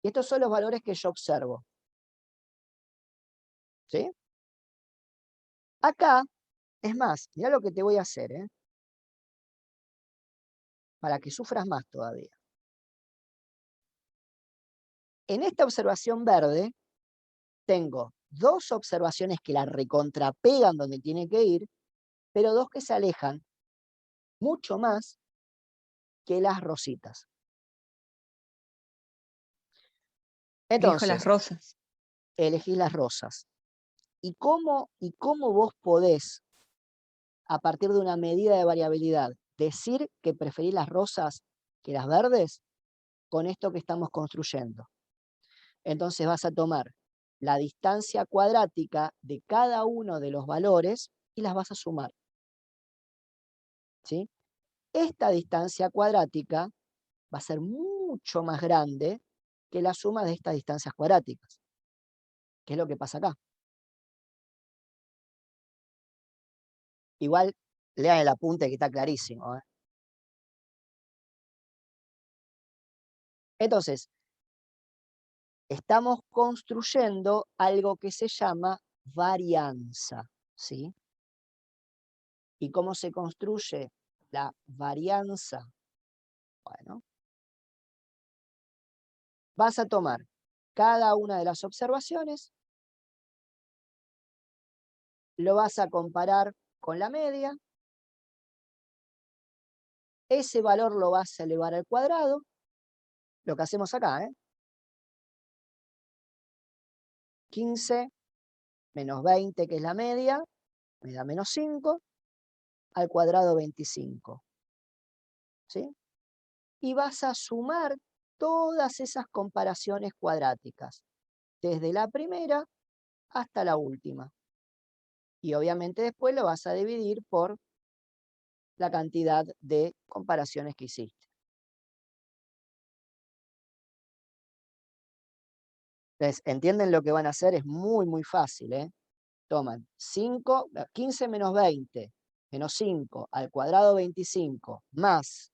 Speaker 1: Y estos son los valores que yo observo. ¿Sí? Acá, es más, mirá lo que te voy a hacer, para que sufras más todavía. En esta observación verde, tengo 2 observaciones que la recontrapegan donde tiene que ir, pero dos que se alejan mucho más que las rositas.
Speaker 7: Elijo
Speaker 1: Entonces,
Speaker 7: las rosas.
Speaker 1: elegís las rosas. ¿Y cómo vos podés, a partir de una medida de variabilidad, decir que preferís las rosas que las verdes? Con esto que estamos construyendo. Entonces vas a tomar la distancia cuadrática de cada uno de los valores y las vas a sumar. ¿Sí? Esta distancia cuadrática va a ser mucho más grande que la suma de estas distancias cuadráticas. ¿Qué es lo que pasa acá? Igual, lean el apunte que está clarísimo, ¿eh? Entonces, estamos construyendo algo que se llama varianza, ¿sí? ¿Y cómo se construye la varianza? Bueno, vas a tomar cada una de las observaciones, lo vas a comparar con la media, ese valor lo vas a elevar al cuadrado, lo que hacemos acá, 15 menos 20, que es la media, me da menos 5, al cuadrado 25. ¿Sí? Y vas a sumar todas esas comparaciones cuadráticas, desde la primera hasta la última. Y obviamente después lo vas a dividir por la cantidad de comparaciones que hiciste. Entonces, ¿entienden lo que van a hacer? Es muy, muy fácil, ¿eh? Toman 15 menos 20, menos 5, al cuadrado 25, más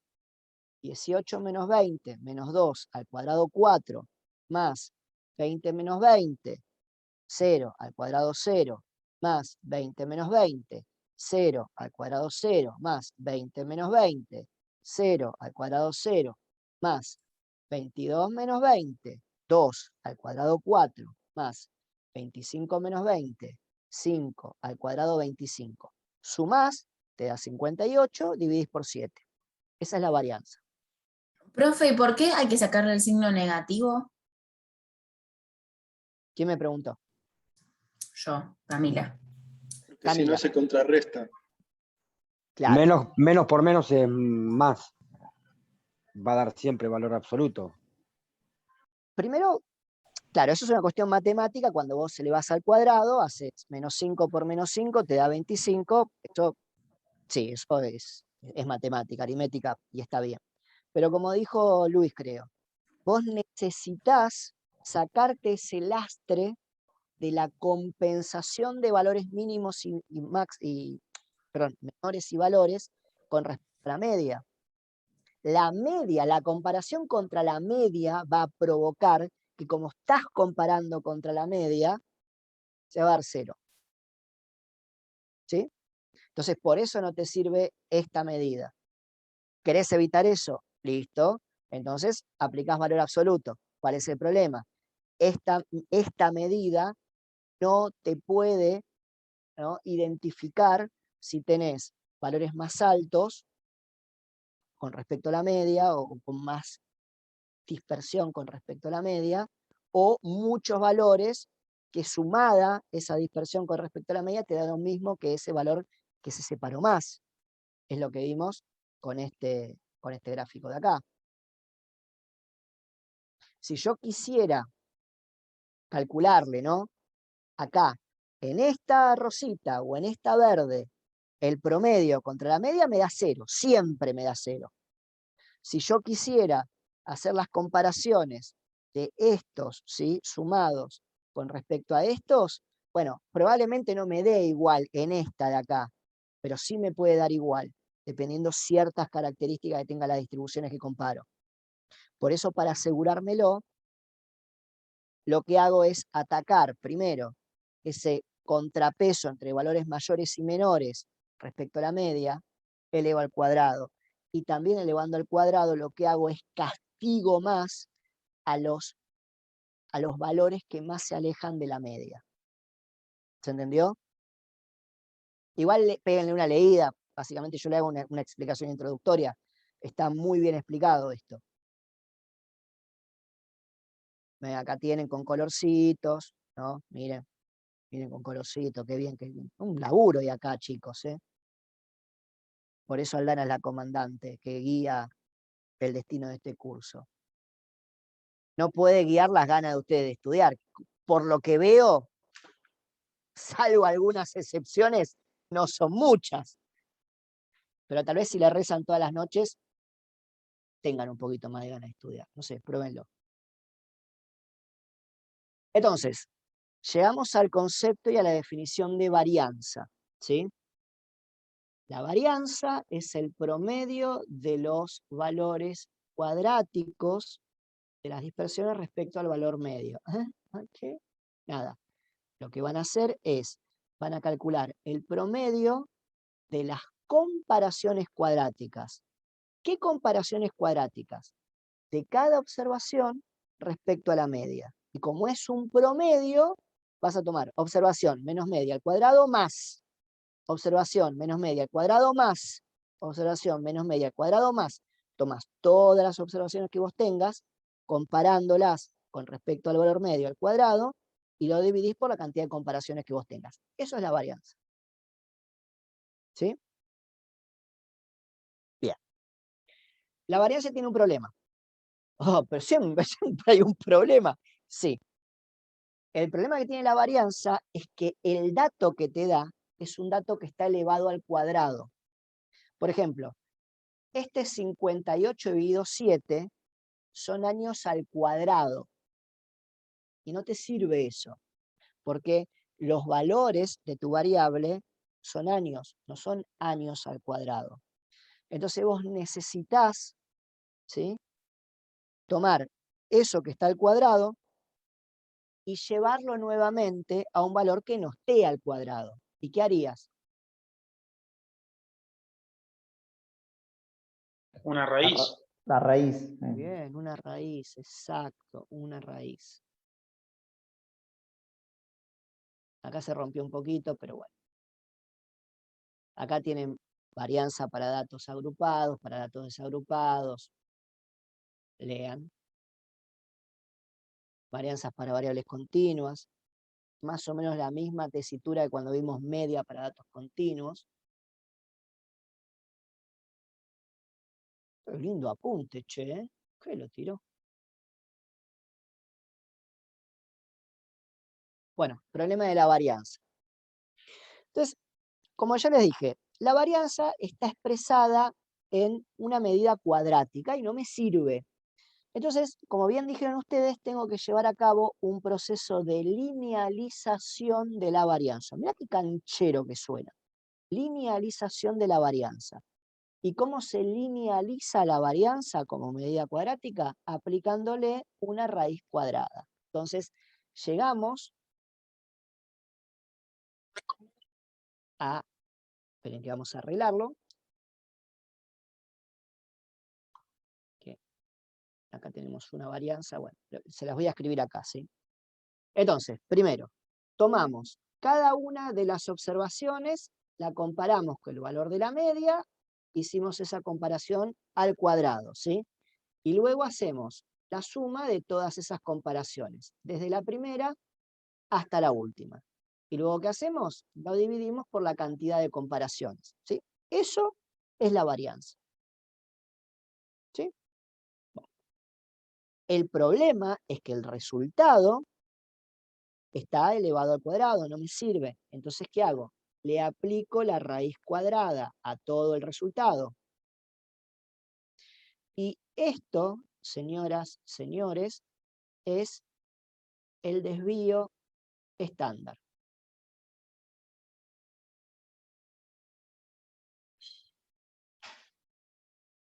Speaker 1: 18 menos 20, menos 2, al cuadrado 4, más 20 menos 20, 0, al cuadrado 0, más 20 menos 20, 0, al cuadrado 0, más 20 menos 20, 0, al cuadrado 0, más 22 menos 20, 2 al cuadrado 4, más 25 menos 20, 5 al cuadrado 25. Sumás, te da 58, dividís por 7. Esa es la varianza.
Speaker 3: Profe, ¿y por qué hay que sacarle el signo negativo?
Speaker 1: ¿Quién me preguntó?
Speaker 3: Yo, Camila.
Speaker 8: Porque si no se contrarresta.
Speaker 1: Claro.
Speaker 9: Menos por menos es más. Va a dar siempre valor absoluto.
Speaker 1: Primero, claro, eso es una cuestión matemática. Cuando vos se le vas al cuadrado, haces menos 5 por menos 5, te da 25. Esto, sí, eso es matemática, aritmética, y está bien. Pero como dijo Luis, creo, vos necesitas sacarte ese lastre de la compensación de valores mínimos menores y valores con respecto a la media. La media, la comparación contra la media va a provocar que, como estás comparando contra la media, se va a dar 0. ¿Sí? Entonces, por eso no te sirve esta medida. ¿Querés evitar eso? Listo. Entonces, aplicás valor absoluto. ¿Cuál es el problema? Esta medida no te puede, ¿no?, identificar si tenés valores más altos con respecto a la media o con más dispersión con respecto a la media, o muchos valores que, sumada esa dispersión con respecto a la media, te da lo mismo que ese valor que se separó más. Es lo que vimos con este gráfico de acá. Si yo quisiera calcularle, ¿no?, acá, en esta rosita o en esta verde, el promedio contra la media, me da 0, siempre me da 0. Si yo quisiera hacer las comparaciones de estos, ¿sí?, sumados con respecto a estos, bueno, probablemente no me dé igual en esta de acá, pero sí me puede dar igual, dependiendo ciertas características que tengan las distribuciones que comparo. Por eso, para asegurármelo, lo que hago es atacar primero ese contrapeso entre valores mayores y menores respecto a la media, elevo al cuadrado. Y también elevando al cuadrado, lo que hago es castigo más a los valores que más se alejan de la media. ¿Se entendió? Igual péguenle una leída, básicamente yo le hago una explicación introductoria. Está muy bien explicado esto. Acá tienen con colorcitos, ¿no? Miren con colorcitos, qué bien, qué bien. Un laburo y acá, chicos, ¿eh? Por eso Aldana es la comandante que guía el destino de este curso. No puede guiar las ganas de ustedes de estudiar. Por lo que veo, salvo algunas excepciones, no son muchas. Pero tal vez si le rezan todas las noches, tengan un poquito más de ganas de estudiar. No sé, pruébenlo. Entonces, llegamos al concepto y a la definición de varianza, ¿sí? La varianza es el promedio de los valores cuadráticos de las dispersiones respecto al valor medio. ¿Qué? Nada. Lo que van a hacer es, van a calcular el promedio de las comparaciones cuadráticas. ¿Qué comparaciones cuadráticas? De cada observación respecto a la media. Y como es un promedio, vas a tomar observación menos media al cuadrado más observación menos media al cuadrado más observación menos media al cuadrado más. Tomas todas las observaciones que vos tengas, comparándolas con respecto al valor medio al cuadrado, y lo dividís por la cantidad de comparaciones que vos tengas. Eso es la varianza. ¿Sí? Bien. La varianza tiene un problema. Oh, pero siempre hay un problema. Sí. El problema que tiene la varianza es que el dato que te da es un dato que está elevado al cuadrado. Por ejemplo, este 58 dividido 7 son años al cuadrado. Y no te sirve eso, porque los valores de tu variable son años, no son años al cuadrado. Entonces vos necesitas, ¿sí?, tomar eso que está al cuadrado y llevarlo nuevamente a un valor que no esté al cuadrado. ¿Y qué harías?
Speaker 11: Una raíz.
Speaker 12: La raíz.
Speaker 1: Bien, una raíz, exacto, una raíz. Acá se rompió un poquito, pero bueno. Acá tienen varianza para datos agrupados, para datos desagrupados. Lean. Varianzas para variables continuas. Más o menos la misma tesitura de cuando vimos media para datos continuos. Qué lindo apunte, che, ¿eh? ¿Qué lo tiró? Bueno, problema de la varianza. Entonces, como ya les dije, la varianza está expresada en una medida cuadrática y no me sirve. Entonces, como bien dijeron ustedes, tengo que llevar a cabo un proceso de linealización de la varianza. Mirá qué canchero que suena. Linealización de la varianza. ¿Y cómo se linealiza la varianza como medida cuadrática? Aplicándole una raíz cuadrada. Entonces, llegamos a... Esperen que vamos a arreglarlo. Acá tenemos una varianza, bueno, se las voy a escribir acá, ¿sí? Entonces, primero, tomamos cada una de las observaciones, la comparamos con el valor de la media, hicimos esa comparación al cuadrado, ¿sí? Y luego hacemos la suma de todas esas comparaciones, desde la primera hasta la última. Y luego, ¿qué hacemos? Lo dividimos por la cantidad de comparaciones, ¿sí? Eso es la varianza. ¿Sí? El problema es que el resultado está elevado al cuadrado, no me sirve. Entonces, ¿qué hago? Le aplico la raíz cuadrada a todo el resultado. Y esto, señoras, señores, es el desvío estándar.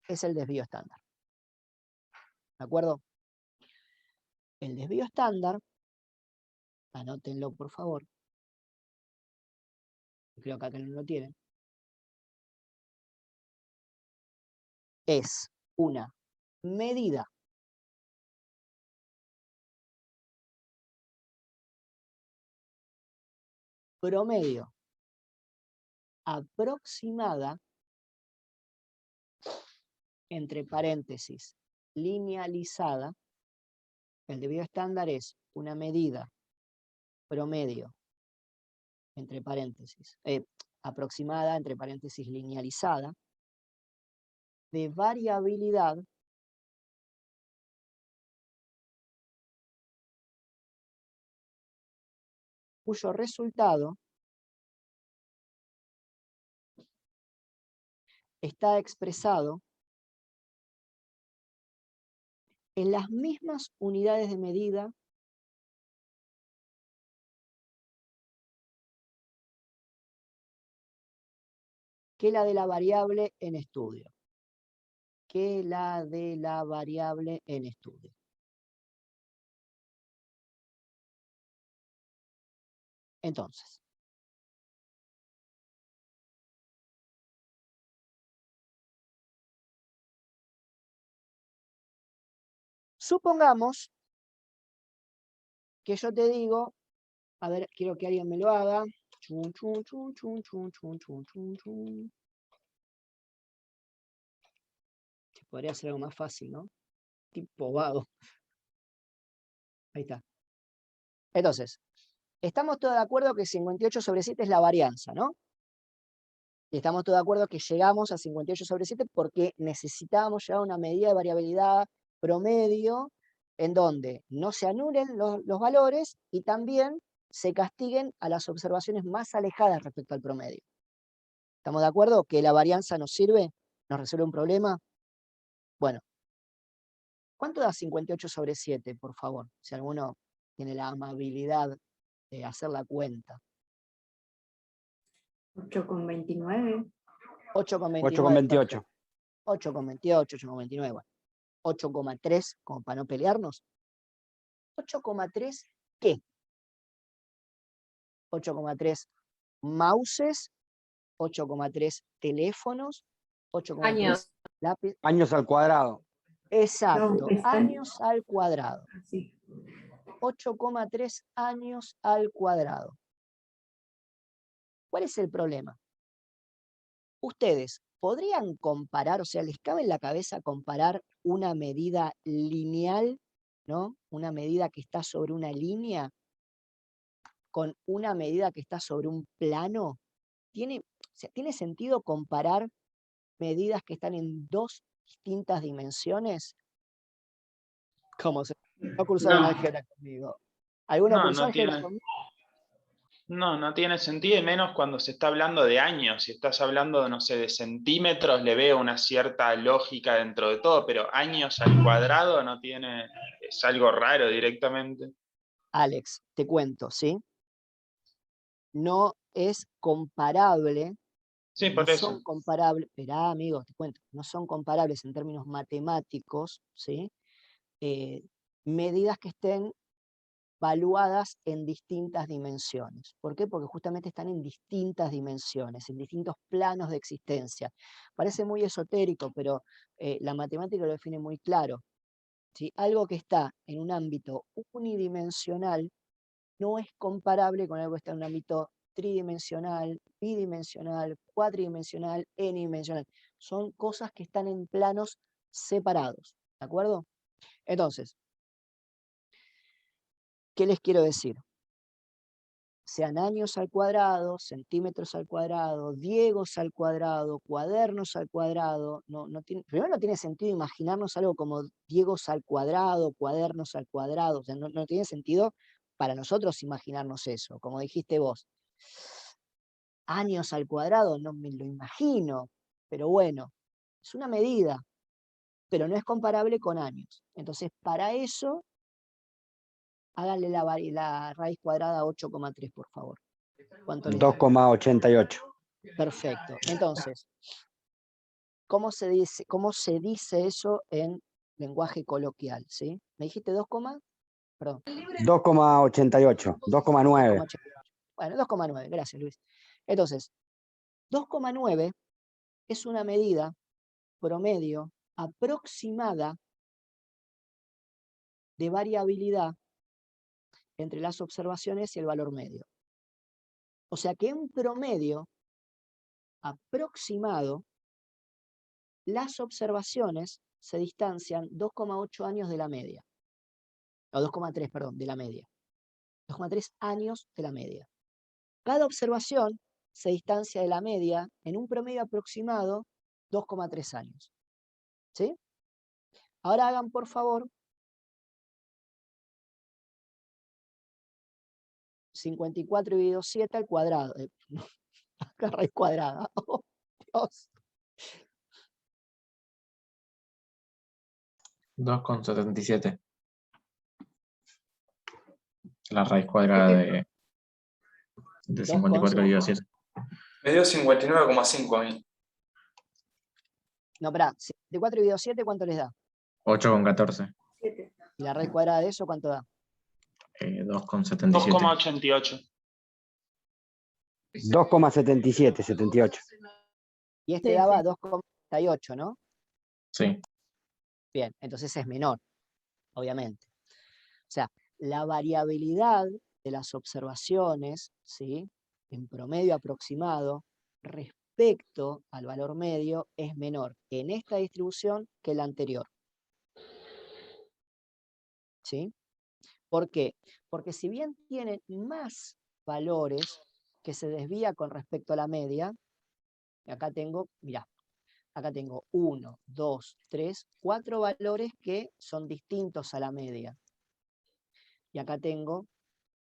Speaker 1: Es el desvío estándar. ¿De acuerdo? El desvío estándar, anótenlo por favor. Creo que acá no lo tienen. Es una medida promedio aproximada, entre paréntesis, linealizada. El debido estándar es una medida promedio, entre paréntesis, aproximada, entre paréntesis, linealizada, de variabilidad cuyo resultado está expresado en las mismas unidades de medida que la de la variable en estudio. Entonces, supongamos que yo te digo, a ver, quiero que alguien me lo haga. Chun, chun, chun, chun, chun, chun, chun, chun, chun. Que podría ser algo más fácil, ¿no? Tipo vago. Ahí está. Entonces, estamos todos de acuerdo que 58/7 es la varianza, ¿no? Y estamos todos de acuerdo que llegamos a 58/7 porque necesitábamos llegar a una medida de variabilidad promedio en donde no se anulen los valores y también se castiguen a las observaciones más alejadas respecto al promedio. ¿Estamos de acuerdo que la varianza nos sirve? ¿Nos resuelve un problema? Bueno. ¿Cuánto da 58/7, por favor? Si alguno tiene la amabilidad de hacer la cuenta.
Speaker 3: 8,29.
Speaker 1: 8,29.
Speaker 9: 8,28.
Speaker 1: 8,28, 8,29. Bueno. 8,3, como para no pelearnos. 8,3, ¿qué? 8,3 mouses, 8,3 teléfonos, 8,3
Speaker 10: Años.
Speaker 1: lápiz.
Speaker 9: Años al cuadrado.
Speaker 1: Exacto,
Speaker 3: No, está-
Speaker 1: años al cuadrado.
Speaker 3: Así.
Speaker 1: 8,3 años al cuadrado. ¿Cuál es el problema? Ustedes podrían comparar, o sea, ¿les cabe en la cabeza comparar una medida lineal, ¿no? Una medida que está sobre una línea con una medida que está sobre un plano? ¿Tiene sentido comparar medidas que están en dos distintas dimensiones? ¿Cómo se no cursaron
Speaker 11: No.
Speaker 1: álgebra conmigo? ¿Alguno
Speaker 11: No,
Speaker 1: cursó
Speaker 11: no
Speaker 1: álgebra
Speaker 11: tiene,
Speaker 1: conmigo?
Speaker 11: no tiene sentido, y menos cuando se está hablando de años. Si estás hablando, no sé, de centímetros, le veo una cierta lógica dentro de todo, pero años al cuadrado no tiene, es algo raro directamente.
Speaker 1: Alex, te cuento, ¿sí? No es comparable.
Speaker 11: Sí,
Speaker 1: No
Speaker 11: por
Speaker 1: son
Speaker 11: eso.
Speaker 1: comparables, esperá, amigo, te cuento, no son comparables en términos matemáticos, ¿sí? Medidas que estén valuadas en distintas dimensiones. ¿Por qué? Porque justamente están en distintas dimensiones, en distintos planos de existencia. Parece muy esotérico, pero la matemática lo define muy claro, ¿sí? Algo que está en un ámbito unidimensional no es comparable con algo que está en un ámbito tridimensional, bidimensional, cuatridimensional, n-dimensional. Son cosas que están en planos separados, ¿de acuerdo? Entonces, ¿qué les quiero decir? Sean años al cuadrado, centímetros al cuadrado, diegos al cuadrado, cuadernos al cuadrado. Primero no tiene sentido imaginarnos algo como diegos al cuadrado, cuadernos al cuadrado. O sea, no tiene sentido para nosotros imaginarnos eso, como dijiste vos. Años al cuadrado, no me lo imagino, pero bueno, es una medida, pero no es comparable con años. Entonces, para eso, háganle la raíz cuadrada 8,3, por favor. ¿Cuánto les da?
Speaker 9: 2,88.
Speaker 1: Perfecto. Entonces, ¿cómo se dice eso en lenguaje coloquial? ¿Sí? ¿Me dijiste 2, perdón?
Speaker 9: 2,88. 2,9.
Speaker 1: 2,88. Bueno, 2,9. Gracias, Luis. Entonces, 2,9 es una medida promedio aproximada de variabilidad entre las observaciones y el valor medio. O sea que en promedio aproximado, las observaciones se distancian 2,8 años de la media. O 2,3, perdón, de la media. 2,3 años de la media. Cada observación se distancia de la media en un promedio aproximado 2,3 años. ¿Sí? Ahora hagan, por favor, 54 dividido 7 al cuadrado. La raíz cuadrada. Oh, Dios.
Speaker 12: 2,77. La raíz cuadrada de 54 dividido 7.
Speaker 11: Me dio 59,5 a mí.
Speaker 1: No, pará. 54 dividido 7, ¿cuánto les da?
Speaker 12: 8,14.
Speaker 1: ¿Y la raíz cuadrada de eso cuánto da?
Speaker 12: 2,77.
Speaker 11: 2,88.
Speaker 9: 2,77, 78.
Speaker 1: Y este
Speaker 10: Sí,
Speaker 1: daba
Speaker 10: sí.
Speaker 1: 2,38, ¿no?
Speaker 12: Sí.
Speaker 1: Bien, entonces es menor, obviamente. O sea, la variabilidad de las observaciones, ¿sí?, en promedio aproximado respecto al valor medio es menor en esta distribución que en la anterior. ¿Sí? ¿Por qué? Porque si bien tienen más valores que se desvía con respecto a la media, y acá tengo, mirá, acá tengo 1, 2, 3, 4 valores que son distintos a la media. Y acá tengo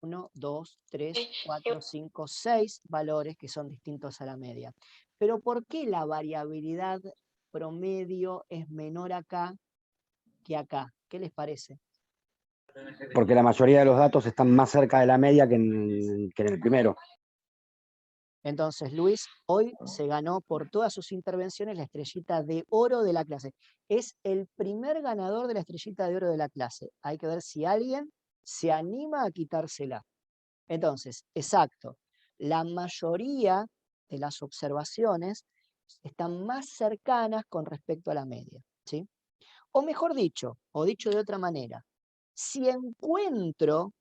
Speaker 1: 1, 2, 3, 4, 5, 6 valores que son distintos a la media. Pero ¿por qué la variabilidad promedio es menor acá que acá? ¿Qué les parece?
Speaker 9: Porque la mayoría de los datos están más cerca de la media que en el primero.
Speaker 1: Entonces, Luis hoy se ganó por todas sus intervenciones la estrellita de oro de la clase. Es el primer ganador de la estrellita de oro de la clase. Hay que ver si alguien se anima a quitársela. Entonces, exacto, la mayoría de las observaciones están más cercanas con respecto a la media, ¿sí? O mejor dicho, o dicho de otra manera, si encuentro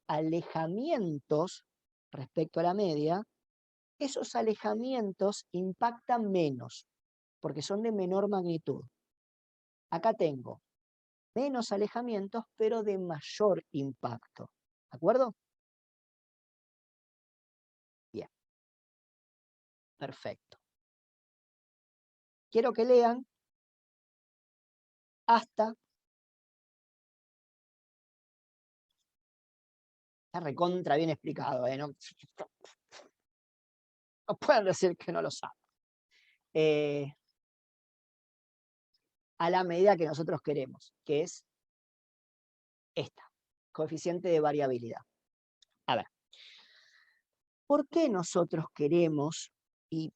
Speaker 1: alejamientos respecto a la media, esos alejamientos impactan menos, porque son de menor magnitud. Acá tengo menos alejamientos, pero de mayor impacto. ¿De acuerdo? Bien. Perfecto. Quiero que lean hasta... Está recontra bien explicado, ¿eh? No, no pueden decir que no lo saben. A la medida que nosotros queremos, que es esta, coeficiente de variabilidad. A ver, ¿por qué nosotros queremos y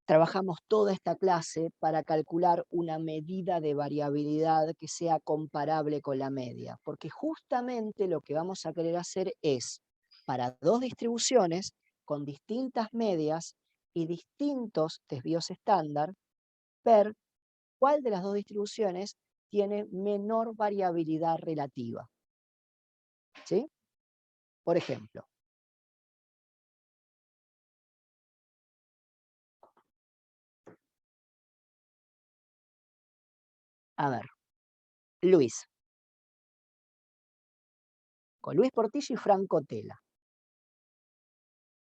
Speaker 1: trabajamos toda esta clase para calcular una medida de variabilidad que sea comparable con la media? Porque justamente lo que vamos a querer hacer es, para dos distribuciones con distintas medias y distintos desvíos estándar, ver cuál de las dos distribuciones tiene menor variabilidad relativa. ¿Sí? Por ejemplo, a ver, Luis. Con Luis Portillo y Franco Tela.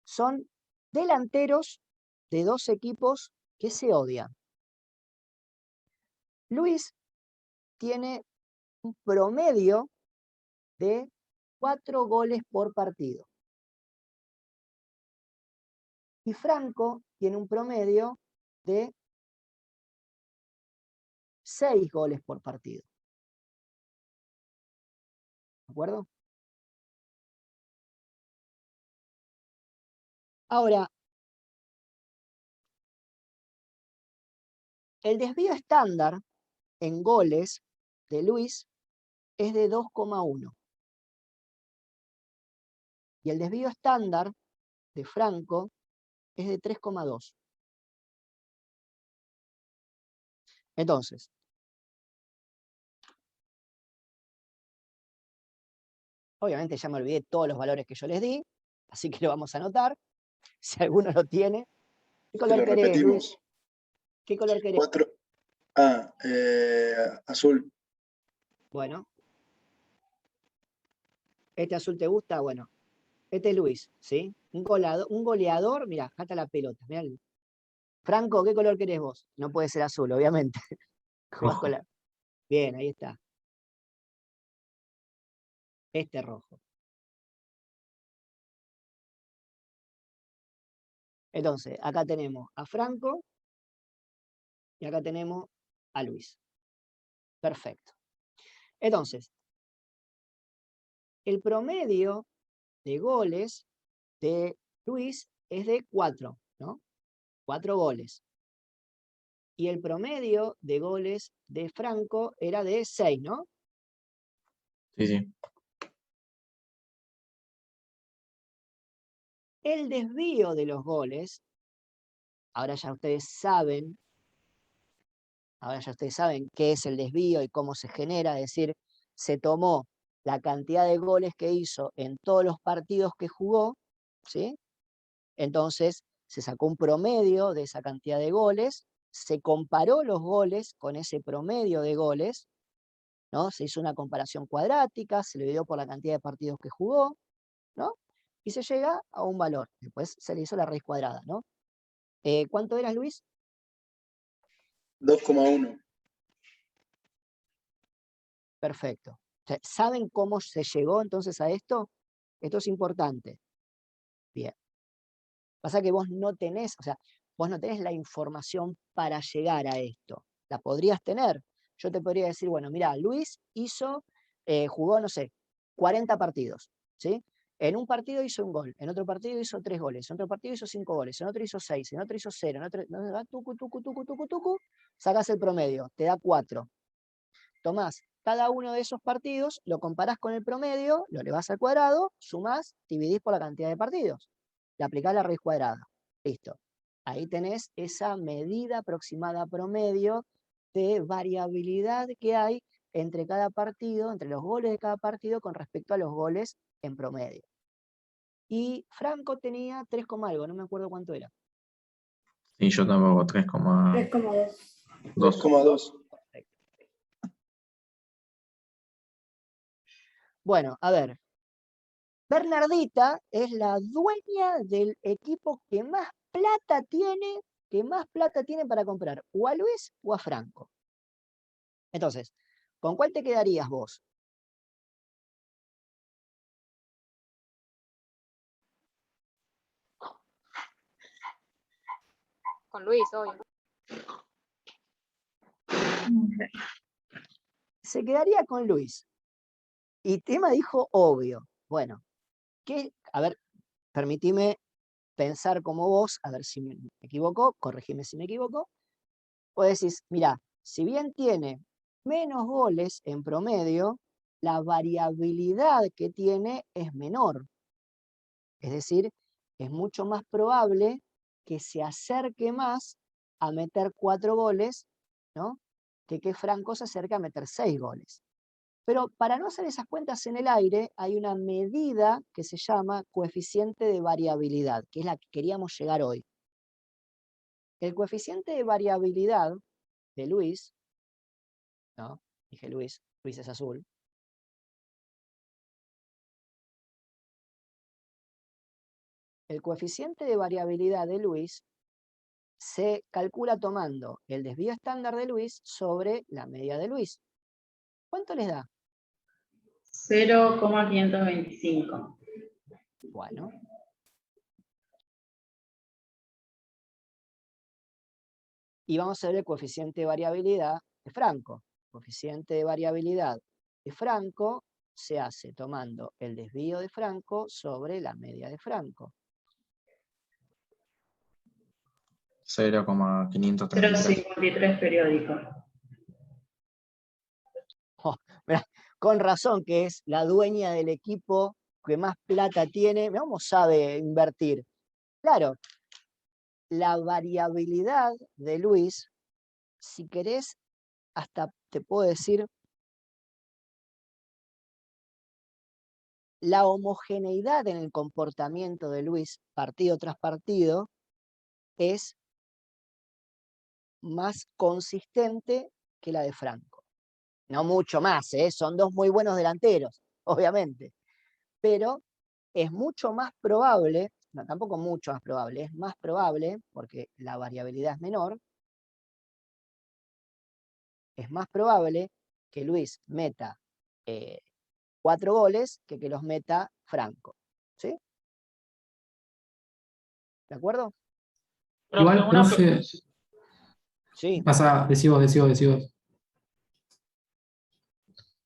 Speaker 1: Son delanteros de dos equipos que se odian. Luis tiene un promedio de 4 goles por partido. Y Franco tiene un promedio de 6 goles por partido. ¿De acuerdo? Ahora, el desvío estándar en goles de Luis es de 2,1. Y el desvío estándar de Franco es de 3,2. Entonces, obviamente ya me olvidé todos los valores que yo les di, así que lo vamos a anotar. si alguno lo tiene. ¿Qué
Speaker 8: Te
Speaker 1: color
Speaker 8: lo
Speaker 1: querés, Luis?
Speaker 8: repetimos.
Speaker 1: ¿Qué color querés?
Speaker 8: 4. Azul.
Speaker 1: Bueno. ¿Este azul te gusta? Bueno. Este es Luis, ¿sí? Un goleador, mirá, acá está la pelota. Mirá. Franco, ¿qué color querés vos? No puede ser azul, obviamente.
Speaker 12: Rojo.
Speaker 1: Bien, ahí está. Este rojo. Entonces, acá tenemos a Franco y acá tenemos a Luis. Perfecto. Entonces, el promedio de goles de Luis es de 4, ¿no? 4 goles. Y el promedio de goles de Franco era de 6, ¿no?
Speaker 12: Sí, sí.
Speaker 1: El desvío de los goles, ahora ya ustedes saben qué es el desvío y cómo se genera, es decir, se tomó la cantidad de goles que hizo en todos los partidos que jugó, ¿sí? Entonces se sacó un promedio de esa cantidad de goles, se comparó los goles con ese promedio de goles, ¿no? Se hizo una comparación cuadrática, se le dio por la cantidad de partidos que jugó, ¿no? Y se llega a un valor. Después se le hizo la raíz cuadrada, ¿no? ¿Cuánto era, Luis?
Speaker 8: 2,1.
Speaker 1: Perfecto. O sea, ¿saben cómo se llegó entonces a esto? Esto es importante. Bien. Pasa que vos no tenés, o sea, vos no tenés la información para llegar a esto. La podrías tener. Yo te podría decir, bueno, mira, Luis jugó, no sé, 40 partidos, ¿sí? En un partido hizo un gol, en otro partido hizo 3 goles, en otro partido hizo 5 goles, en otro hizo 6, en otro hizo 0, en otro, tucu, sacás el promedio, te da 4. Tomás cada uno de esos partidos, lo comparás con el promedio, lo elevás al cuadrado, sumás, dividís por la cantidad de partidos. Le aplicás la raíz cuadrada. Listo. Ahí tenés esa medida aproximada promedio de variabilidad que hay entre cada partido, entre los goles de cada partido con respecto a los goles en promedio. Y Franco tenía 3, algo, no me acuerdo cuánto era.
Speaker 12: Sí, yo tampoco, 3,2.
Speaker 8: 2,2.
Speaker 1: Bueno, a ver. Bernardita es la dueña del equipo que más plata tiene para comprar, o a Luis o a Franco. Entonces, ¿con cuál te quedarías vos?
Speaker 7: Con Luis, obvio.
Speaker 1: Se quedaría con Luis. Y Tema dijo obvio. Bueno, a ver, permitime pensar como vos, a ver si me equivoco, corregime si me equivoco. Vos decís, mira, si bien tiene menos goles en promedio, la variabilidad que tiene es menor. Es decir, es mucho más probable que se acerque más a meter 4 goles, ¿no? Que Franco se acerque a meter 6 goles. Pero para no hacer esas cuentas en el aire, hay una medida que se llama coeficiente de variabilidad, que es la que queríamos llegar hoy. El coeficiente de variabilidad de Luis, ¿no? Dije Luis es azul. El coeficiente de variabilidad de Luis se calcula tomando el desvío estándar de Luis sobre la media de Luis. ¿Cuánto les da?
Speaker 6: 0,525.
Speaker 1: Bueno. Y vamos a ver el coeficiente de variabilidad de Franco. El coeficiente de variabilidad de Franco se hace tomando el desvío de Franco sobre la media de Franco.
Speaker 12: 0,533.
Speaker 6: 0,53 periódico.
Speaker 1: Oh, mirá, con razón que es la dueña del equipo que más plata tiene. ¿Cómo sabe invertir? Claro, la variabilidad de Luis, si querés, hasta te puedo decir la homogeneidad en el comportamiento de Luis, partido tras partido, es más consistente que la de Franco. No mucho más, son dos muy buenos delanteros, obviamente, pero es mucho más probable, no, tampoco mucho más probable, es más probable, porque la variabilidad es menor, es más probable que Luis meta 4 goles que los meta Franco. ¿Sí? ¿De acuerdo?
Speaker 12: Igual,
Speaker 11: una
Speaker 12: profe,
Speaker 1: Sí.
Speaker 12: pasa, decí vos.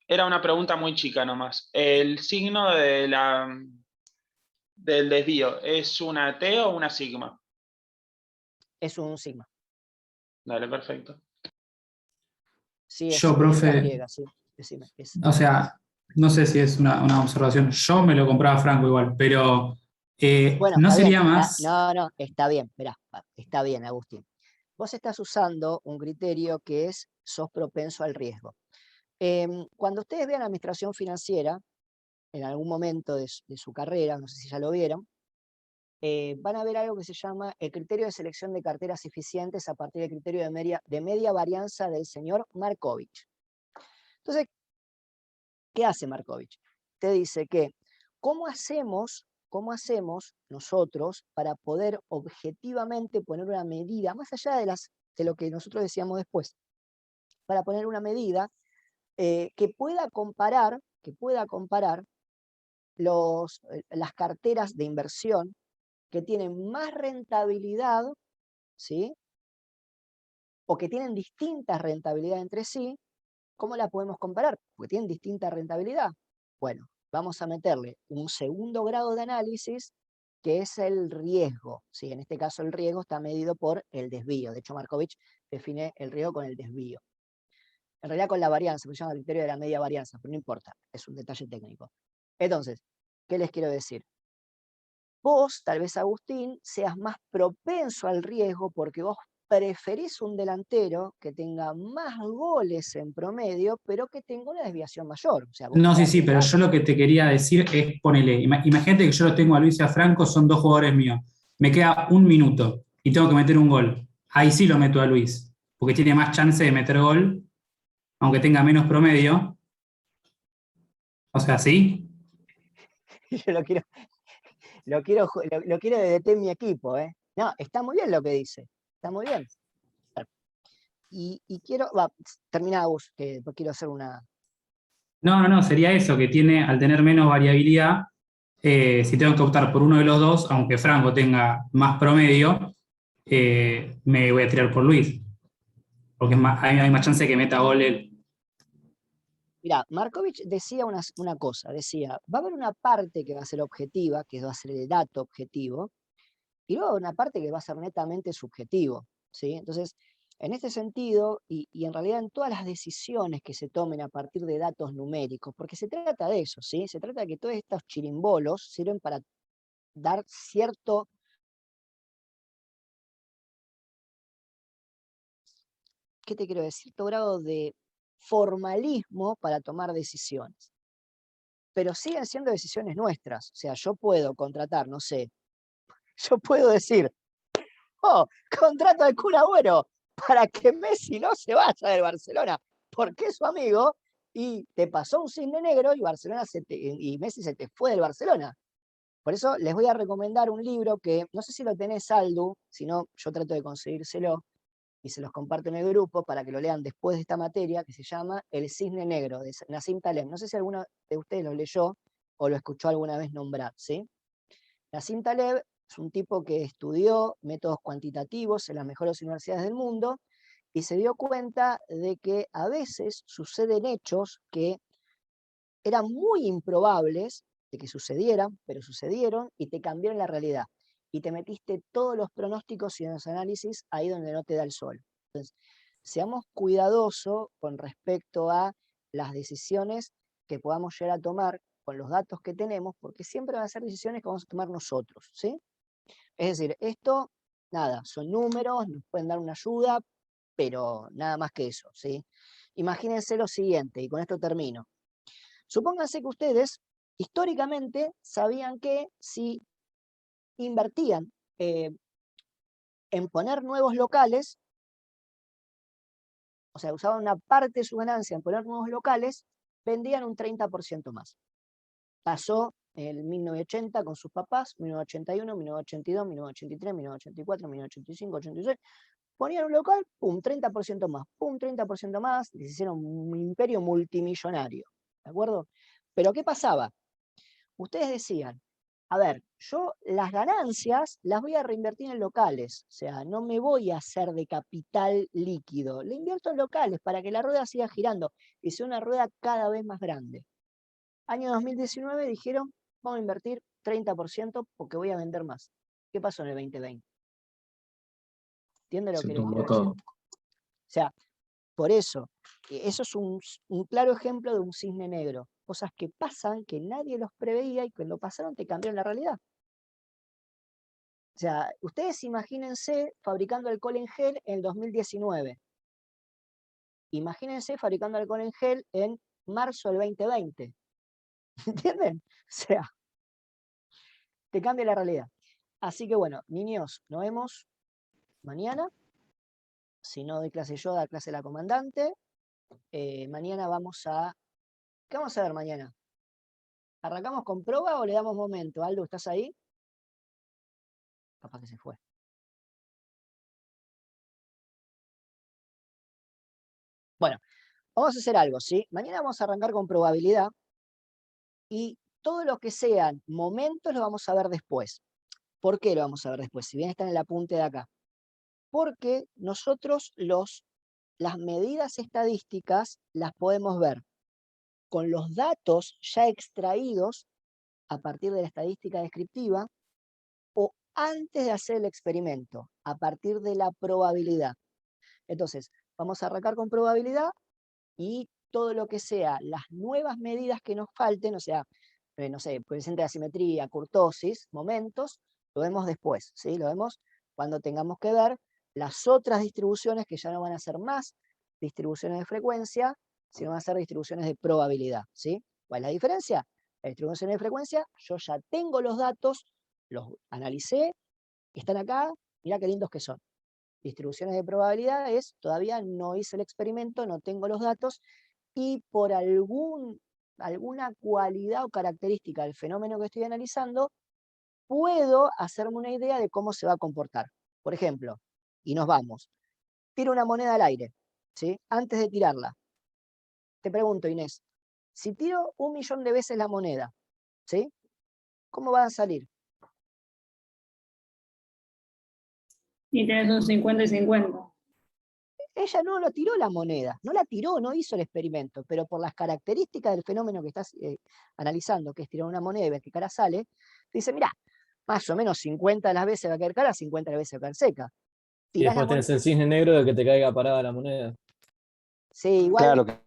Speaker 11: Era una pregunta muy chica nomás. ¿El signo del desvío es una T o una sigma?
Speaker 1: Es un sigma.
Speaker 11: Dale, perfecto.
Speaker 1: Sí,
Speaker 12: Yo,
Speaker 1: es
Speaker 12: profe,
Speaker 1: letra griega, sí. Decime,
Speaker 12: o sea, no sé si es una observación. Yo me lo compraba Franco igual, pero
Speaker 1: bueno,
Speaker 12: no
Speaker 1: está bien.
Speaker 12: sería más.
Speaker 1: No, está bien, esperá, está bien, Agustín. Vos estás usando un criterio que es, sos propenso al riesgo. Cuando ustedes vean administración financiera, en algún momento de su carrera, no sé si ya lo vieron, van a ver algo que se llama el criterio de selección de carteras eficientes a partir del criterio de media varianza del señor Markovich. Entonces, ¿qué hace Markovich? Te dice que, ¿cómo hacemos nosotros para poder objetivamente poner una medida, más allá de lo que nosotros decíamos después, para poner una medida que pueda comparar las carteras de inversión que tienen más rentabilidad, ¿sí? O que tienen distintas rentabilidades entre sí? ¿Cómo la podemos comparar? Porque tienen distinta rentabilidad. Bueno, vamos a meterle un segundo grado de análisis, que es el riesgo. ¿Sí? En este caso el riesgo está medido por el desvío. De hecho, Markovich define el riesgo con el desvío. En realidad con la varianza, se llama el criterio de la media varianza, pero no importa, es un detalle técnico. Entonces, ¿qué les quiero decir? Vos, tal vez Agustín, seas más propenso al riesgo porque vos preferís un delantero que tenga más goles en promedio, pero que tenga una desviación mayor. O sea, vos
Speaker 12: No,
Speaker 1: estás
Speaker 12: sí, pero
Speaker 1: mirando-
Speaker 12: yo lo que te quería decir es, ponele, imagínate que yo lo tengo a Luis y a Franco, son 2 jugadores míos. Me queda 1 minuto y tengo que meter un gol. Ahí sí lo meto a Luis, porque tiene más chance de meter gol, aunque tenga menos promedio. O sea, sí.
Speaker 1: Yo lo quiero de DT en mi equipo, ¿eh? No, está muy bien lo que dice, está muy bien. Y quiero, termina vos, que después quiero hacer una...
Speaker 12: No, sería eso, que tiene, al tener menos variabilidad, si tengo que optar por uno de los dos, aunque Franco tenga más promedio, me voy a tirar por Luis, porque hay más chance de que meta gol él.
Speaker 1: Mirá, Markovich decía una cosa, decía, va a haber una parte que va a ser objetiva, que va a ser el dato objetivo, y luego una parte que va a ser netamente subjetivo, ¿sí? Entonces, en este sentido, y en realidad en todas las decisiones que se tomen a partir de datos numéricos, porque se trata de eso, ¿sí? Se trata de que todos estos chirimbolos sirven para dar cierto... ¿Qué te quiero decir? Cierto grado de formalismo para tomar decisiones. Pero siguen siendo decisiones nuestras. O sea, yo puedo contratar, no sé, yo puedo decir, oh, contrato al Kun Agüero para que Messi no se vaya del Barcelona, porque es su amigo, y te pasó un cisne negro y Messi se te fue del Barcelona. Por eso les voy a recomendar un libro que, no sé si lo tenés, Aldu, si no, yo trato de conseguírselo, y se los comparto en el grupo para que lo lean después de esta materia, que se llama El Cisne Negro, de Nassim Taleb. No sé si alguno de ustedes lo leyó o lo escuchó alguna vez nombrar, ¿sí? Nassim Taleb es un tipo que estudió métodos cuantitativos en las mejores universidades del mundo y se dio cuenta de que a veces suceden hechos que eran muy improbables de que sucedieran, pero sucedieron y te cambiaron la realidad. Y te metiste todos los pronósticos y los análisis ahí donde no te da el sol. Entonces, seamos cuidadosos con respecto a las decisiones que podamos llegar a tomar con los datos que tenemos, porque siempre van a ser decisiones que vamos a tomar nosotros, ¿sí? Es decir, esto, nada, son números, nos pueden dar una ayuda, pero nada más que eso, ¿sí? Imagínense lo siguiente, y con esto termino. Supónganse que ustedes históricamente sabían que si invertían en poner nuevos locales, o sea, usaban una parte de su ganancia en poner nuevos locales, vendían un 30% más. Pasó en 1980 con sus papás, 1981, 1982, 1983, 1984, 1985, 86. Ponían un local, pum, 30% más, pum, 30% más, y se hicieron un imperio multimillonario, ¿de acuerdo? Pero ¿qué pasaba? Ustedes decían, a ver, yo las ganancias las voy a reinvertir en locales, o sea, no me voy a hacer de capital líquido, le invierto en locales para que la rueda siga girando y sea una rueda cada vez más grande. Año 2019 dijeron, vamos a invertir 30% porque voy a vender más. ¿Qué pasó en el 2020? ¿Entiende lo
Speaker 5: Se
Speaker 1: que les
Speaker 5: tumbó
Speaker 1: quiero decir?
Speaker 5: todo.
Speaker 1: O sea, por eso es un claro ejemplo de un cisne negro. Cosas que pasan, que nadie los preveía y cuando pasaron te cambiaron la realidad. O sea, ustedes imagínense fabricando alcohol en gel en el 2019. Imagínense fabricando alcohol en gel en marzo del 2020. ¿Entienden? O sea, te cambia la realidad. Así que bueno, niños, nos vemos mañana. Si no doy clase yo, da clase la comandante. Mañana vamos a... ¿Qué vamos a ver mañana? ¿Arrancamos con prueba o le damos momento? Aldo, ¿estás ahí? Capaz que se fue. Bueno, vamos a hacer algo, ¿sí? Mañana vamos a arrancar con probabilidad y todo lo que sean momentos lo vamos a ver después. ¿Por qué lo vamos a ver después? Si bien está en el apunte de acá. Porque nosotros las medidas estadísticas las podemos ver con los datos ya extraídos a partir de la estadística descriptiva o antes de hacer el experimento, a partir de la probabilidad. Entonces, vamos a arrancar con probabilidad y todo lo que sea las nuevas medidas que nos falten, o sea, no sé, coeficiente de asimetría, kurtosis, momentos, lo vemos después, ¿sí? Lo vemos cuando tengamos que ver las otras distribuciones que ya no van a ser más distribuciones de frecuencia, sino van a ser distribuciones de probabilidad, ¿sí? ¿Cuál es la diferencia? Las distribuciones de frecuencia, yo ya tengo los datos, los analicé, están acá, mirá qué lindos que son. Distribuciones de probabilidad es, todavía no hice el experimento, no tengo los datos, y por alguna cualidad o característica del fenómeno que estoy analizando, puedo hacerme una idea de cómo se va a comportar. Por ejemplo, y nos vamos, tiro una moneda al aire, ¿sí? Antes de tirarla, te pregunto, Inés, si tiro 1.000.000 de veces la moneda, ¿sí? ¿Cómo va a salir?
Speaker 6: Y tenés un 50 y 50.
Speaker 1: Ella no lo tiró la moneda, no la tiró, no hizo el experimento, pero por las características del fenómeno que estás analizando, que es tirar una moneda y ver qué cara sale, dice, mirá, más o menos 50 de las veces va a caer cara, 50 de las veces va a caer seca.
Speaker 7: Y
Speaker 1: Tirás la
Speaker 7: después tenés
Speaker 1: moneda.
Speaker 7: el cisne negro de que te caiga parada la moneda.
Speaker 1: Sí, igual
Speaker 9: Claro, que